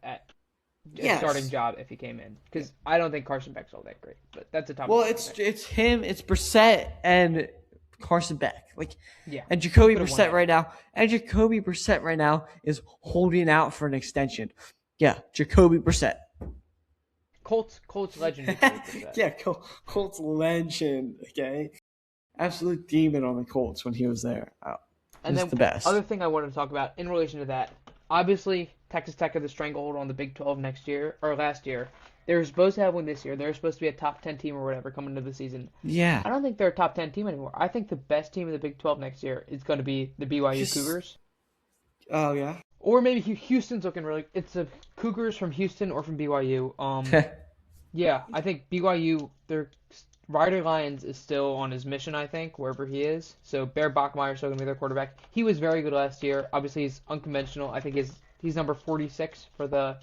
a starting Yes. job if he came in, because I don't think Carson Beck's all that great. But that's a topic Well, for another day. it's him, it's Brissett and Carson Beck. Like Yeah, and Jacoby could have won Brissett out. right now. And Jacoby Brissett right now is holding out for an extension. Yeah, Jacoby Brissett. Colts legend Jacoby Brissett. Yeah, Colts legend. Okay, absolute demon on the Colts when he was there. Oh, he And was then the other best. thing I wanted to talk about in relation to that, obviously Texas Tech had the stranglehold on the Big 12 next year or last year. They were supposed to have one this year. They were supposed to be a top 10 team or whatever coming into the season. Yeah, I don't think they're a top 10 team anymore. I think the best team in the Big 12 next year is going to be the BYU just Cougars. oh yeah, Or maybe Houston's looking really. It's the Cougars from Houston or from BYU. Yeah, I think BYU, their Ryder Lyons is still on his mission, I think, wherever he is. So Bear Bachmeier is still going to be their quarterback. He was very good last year. Obviously, he's unconventional. I think he's number 46 for the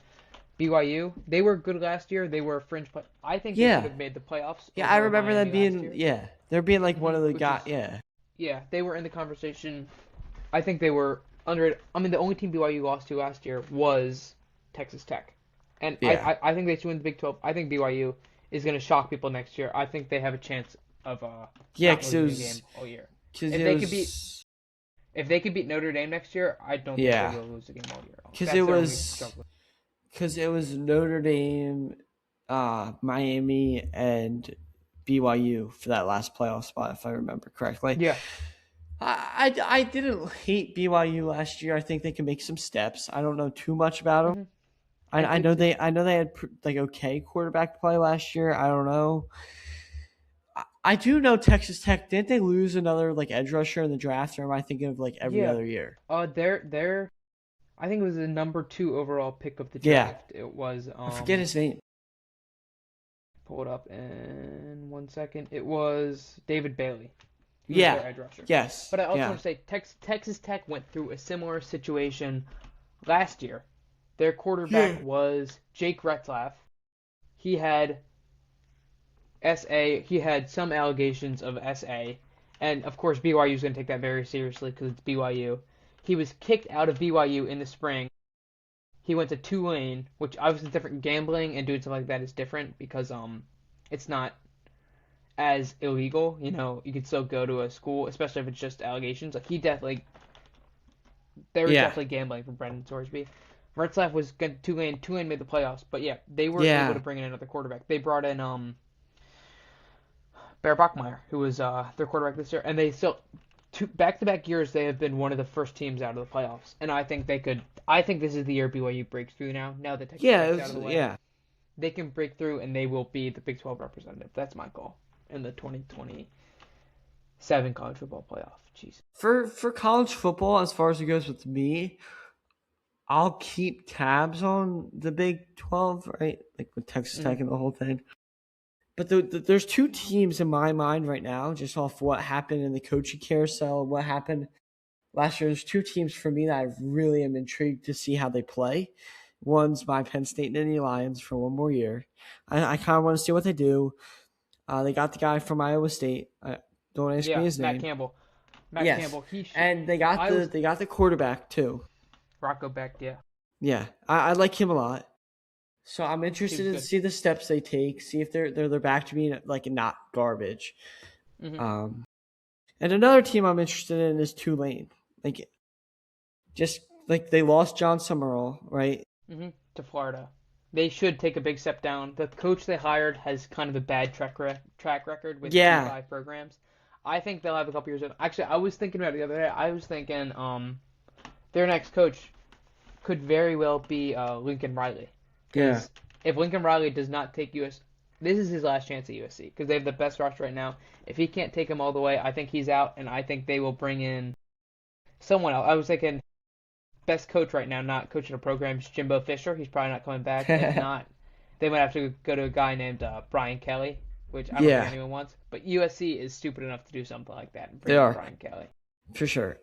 BYU. They were good last year. They were a fringe play. I think they should yeah, have made the playoffs yeah. I over remember them Miami last being year. they're being like one of the Which guys. is, Yeah, yeah, they were in the conversation. I think they were under. I mean, the only team BYU lost to last year was Texas Tech, and yeah, I think they should win the Big 12. I think BYU is going to shock people next year. I think they have a chance of yeah. not losing a game all year. Because If it they could beat was if they could beat Notre Dame next year, I don't think they yeah, will lose a game all year. because it That's their only was struggle. because it was Notre Dame, Miami, and BYU for that last playoff spot, if I remember correctly. Yeah. I didn't hate BYU last year. I think they can make some steps. I don't know too much about them. Hmm. And I know they had like okay quarterback play last year. I don't know. I do know Texas Tech didn't they lose another like edge rusher in the draft, or am I thinking of like every yeah, other year? they're I think it was the number 2 overall pick of the Yeah, draft. It was I forget his name. pull it up in 1 second. It was David Bailey. He was Yeah, their edge rusher. yes, But I also yeah, want to say Texas Tech went through a similar situation last year. Their yeah, quarterback was Jake Retzlaff. He had SA. He had some allegations of SA, and of course BYU is going to take that very seriously because it's BYU. He was kicked out of BYU in the spring. He went to Tulane, which obviously is different. Gambling and doing something like that is different because it's not as illegal. You know, you could still go to a school, especially if it's just allegations. Like he definitely, there was yeah, definitely gambling from Brendan Sorsby. Retzlaff was good. Tulane. Tulane made the playoffs, but yeah, they were able to yeah, bring in another quarterback. They brought in Bear Bachmeier, who was their quarterback this year, and they still back-to-back years they have been one of the first teams out of the playoffs, and I think they could. I think this is the year BYU breaks through now. Now that Texas yeah, Tech's out of the way, yeah. they can break through and they will be the Big 12 representative. That's my goal in the 2027 college football playoff. Jeez. For college football, as far as it goes with me, I'll keep tabs on the Big 12, right? Like with Texas Hmm. Tech and the whole thing. But there's two teams in my mind right now, just off what happened in the coaching carousel, what happened last year. There's two teams for me that I really am intrigued to see how they play. One's my Penn State Nittany Lions for one more year. I kind of want to see what they do. They got the guy from Iowa State. Don't ask me Yeah, his Matt name. Campbell. Matt Yes, Campbell. He should. and they got I the was they got the quarterback too. Rocco Beck. Yeah, Yeah, I like him a lot. So I'm he interested was to good. see the steps they take. See if they're back to being like not garbage. Hmm. Um, and another team I'm interested in is Tulane. Like just like they lost John Summerall, right? To Florida. They should take a big step down. The coach they hired has kind of a bad track record with Yeah, G5 programs. I think they'll have a couple years of. Actually, I was thinking about it the other day. I was thinking their next coach could very well be Lincoln Riley. yeah. Because if Lincoln Riley does not take US, this is his last chance at USC because they have the best roster right now. If he can't take them all the way, I think he's out, and I think they will bring in someone else. I was thinking best coach right now, not coaching a program, is Jimbo Fisher. He's probably not coming back. If not, they might have to go to a guy named Brian Kelly, which I don't think Yeah, anyone wants. But USC is stupid enough to do something like that and they bring in are Brian Kelly. for sure.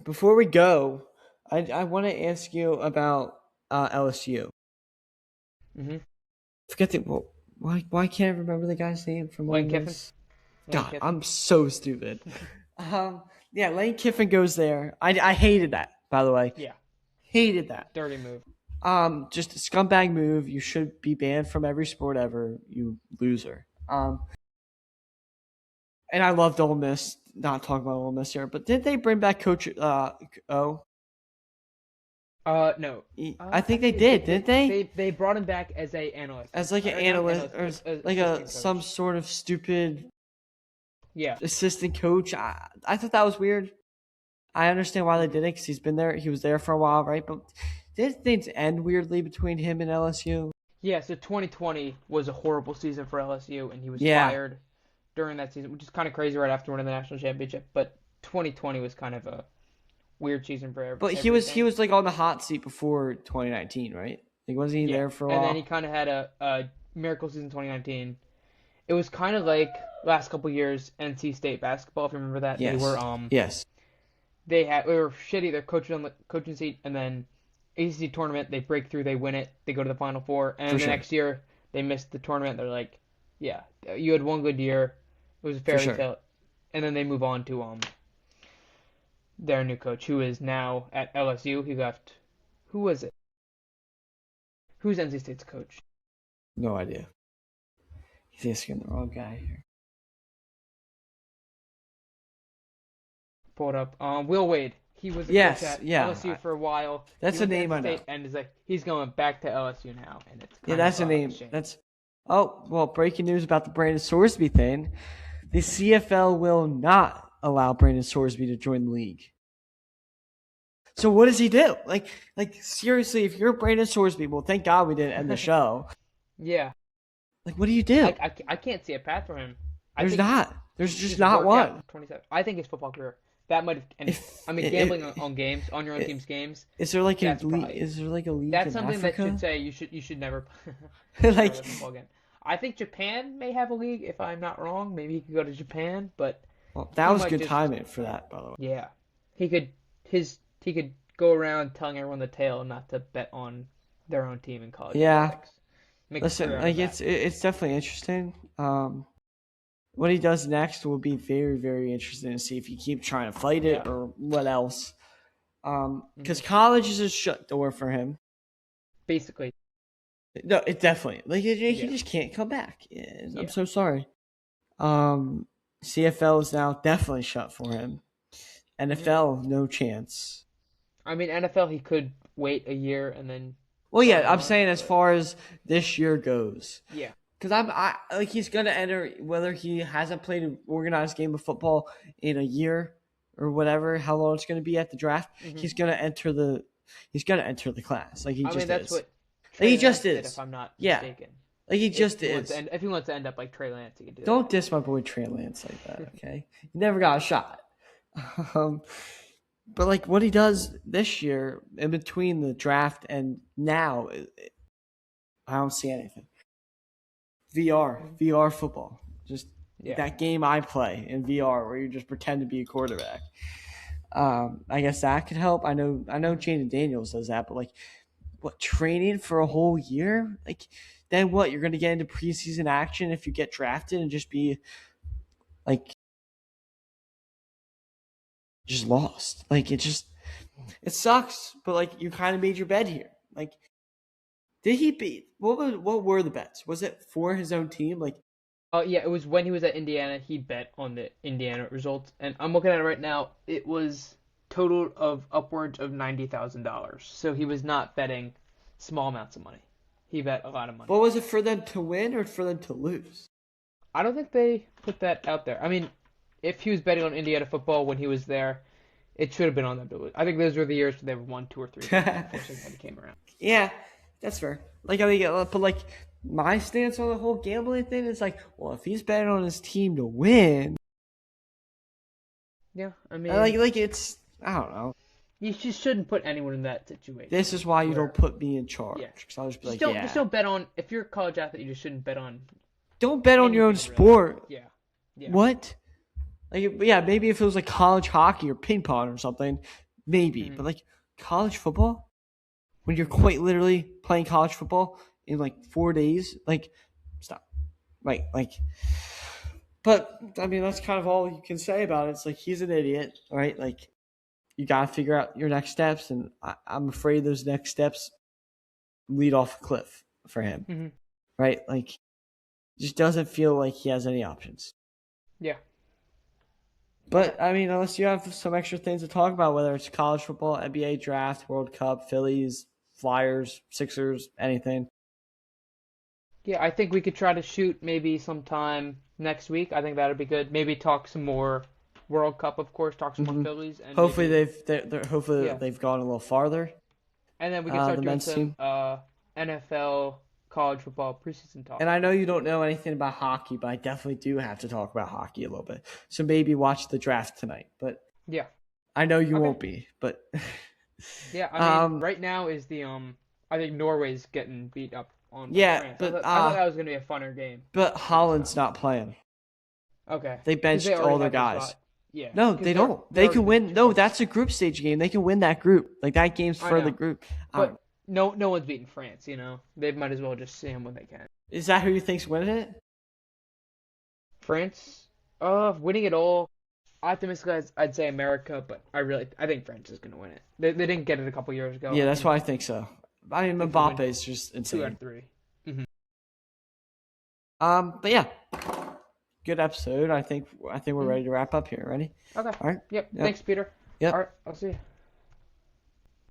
Before we go, I want to ask you about LSU. Mm-hmm. Forget the well, why can't I remember the guy's name from Ole Lane Kiffin. Miss? Lane God, Kiffin. I'm so stupid. Yeah, Lane Kiffin goes there. I hated that, by the way. Yeah, Hated that. dirty move. Just a scumbag move. You should be banned from every sport ever. You loser. And I loved Ole Miss. Not talking about Ole Miss here, but did they bring back Coach O? No. I think they Actually, did, didn't they? they brought him back as a analyst, As like an or not analyst analyst, or like a assistant some coach. sort of stupid Yeah. assistant coach. I thought that was weird. I understand why they did it because he's been there. He was there for a while, right? But did things end weirdly between him and LSU? Yeah, so 2020 was a horrible season for LSU, and he was Yeah, fired during that season, which is kind of crazy right after winning the national championship. But 2020 was kind of a weird season for but he everything. was like on the hot seat before 2019, right? Like wasn't he Yeah, there for a and then he while? kind of had a miracle season 2019. It was kind of like last couple years NC State basketball, if you remember that. Yes, yes, They were shitty. They're coaching on the coaching seat, and then ACC tournament they break through, they win it, they go to the Final Four, for and the sure, next year they missed the tournament. They're like, yeah, you had one good year, it was a for fairy sure. tale, and then they move on to their new coach, who is now at LSU. He left. Who was it? Who's NC State's coach? No idea. He's asking the wrong guy here. Pull it up. Will Wade. He was a coach Yes, at yeah, LSU for a while. He that's a went to name NC I know. State and is like he's going back to LSU now, and it's Yeah, kind of that's a a name. shame. That's oh well. Breaking news about the Brandon Sorsby thing. The CFL will not allow Brandon Sorsby to join the league. So what does he do? Like seriously, if you're Brandon Sorsby, well, thank God we didn't end the show. Yeah, Like, what do you do? I can't see a path for him. I There's think not. There's he just just not work out one. 27. I think his football career that might have ended. If, I mean, gambling on games, on your own team's games. is there like a That's league? probably Is there like a league that's in something that Africa? should say you should never start Like, a football game. I think Japan may have a league if I'm not wrong. Maybe he could go to Japan, but well, that he was might good just timing for that, by the way. yeah. He could go around telling everyone the tale not to bet on their own team in college Yeah. athletics. Make a Listen, career out like of that. it's definitely interesting. What he does next will be very, very interesting to see if he keeps trying to fight Yeah. it or what else. Because Hmm. college is a shut door for him. Basically, No, it definitely like he yeah. just can't come back. Yeah, I'm Yeah. so sorry. Um, CFL is now definitely shut for him. Hmm. NFL, no chance. I mean, NFL, he could wait a year and then Well, try yeah, I'm more, saying as but far as this year goes, yeah. because I like he's gonna enter whether he hasn't played an organized game of football in a year or whatever, how long it's gonna be at the draft. Hmm. He's gonna enter the class like he I mean, just that's is. what Like Trey he just Lance did, if is. I'm not Yeah, mistaken. like he just is. If he wants to end up like Trey Lance, he could do Don't that. diss my boy Trey Lance like that, okay? He never got a shot. Um, But like what he does this year in between the draft and now, I don't see anything. Mhm. VR football, just Yeah. that game I play in VR where you just pretend to be a quarterback. I guess that could help. I know Mhm. Jaden Daniels does that, but like, what, training for a whole year? Like, then what? You're gonna get into preseason action if you get drafted and just be like just lost. Like it sucks, but like you kind of made your bed here. Like, did he beat what were the bets? Was it for his own team? Like, Yeah, it was when he was at Indiana. He bet on the Indiana results, and I'm looking at it right now. It was total of upwards of $90,000. So he was not betting small amounts of money. He bet a lot of money. what was it, for them to win or for them to lose? I don't think they put that out there. I mean, if he was betting on Indiana football when he was there, it should have been on them to lose. I think those were the years where they were won 2 or 3 games before Cincinnati came around. Yeah, that's fair. Like, I mean, but like my stance on the whole gambling thing is like, well, if he's betting on his team to win, Yeah, I like mean, like it's, I don't know. you just shouldn't put anyone in that This situation is why you don't where, put me in charge, yeah, because I'll just be just like, yeah, don't bet on. If you're a college athlete, you just shouldn't bet on don't bet on your own anything really. sport. Yeah, yeah. What? Like, yeah, maybe if it was like college hockey or ping pong or something, maybe. Hmm. But like college football, when you're Hmm. quite literally playing college football in like 4 days, like, stop. Like, but I mean, that's kind of all you can say about it. It's like he's an idiot, right? Like, you got to figure out your next steps, and I'm afraid those next steps lead off a cliff for him, Hmm. right? Like, just doesn't feel like he has any options. Yeah. Okay. But I mean, unless you have some extra things to talk about, whether it's college football, NBA draft, World Cup, Phillies, Flyers, Sixers, anything. Yeah, I think we could try to shoot maybe sometime next week. I think that'd be good. Maybe talk some more World Cup, of course. Talk some more Hmm. Phillies, and Hopefully maybe hopefully yeah, they've gone a little farther. and then we can start The doing men's some team. NFL, college football preseason talk. And I know you don't know anything about hockey, but I definitely do have to talk about hockey a little bit. So maybe watch the draft tonight. But Yeah. I know you Okay. won't be. But Yeah, I mean, um, right now is the I think Norway's getting beat up on by yeah, France. I thought that was gonna be a funner game but this Holland's time. not playing. Okay, They because they benched already all their had their guys. spot. Yeah, No, because they don't. they They already can beat win. two No, teams. that's a group stage game. They can win that group. Like, that game's I for the know, group. but no one's beating France. They might as well just see them when they can. Is that who you think's winning it? France, winning it all. Optimistically, I'd say America, but I think France is gonna win it. They didn't get it a couple years ago. Yeah, I that's think why I think so. I mean, they could Mbappe win is just two out insane. of three. Hmm. But yeah, good episode. I think we're Hmm. ready to wrap up here. Ready? Okay. All right. Yep. Yep. Thanks, Peter. All Yep. right. I'll see you.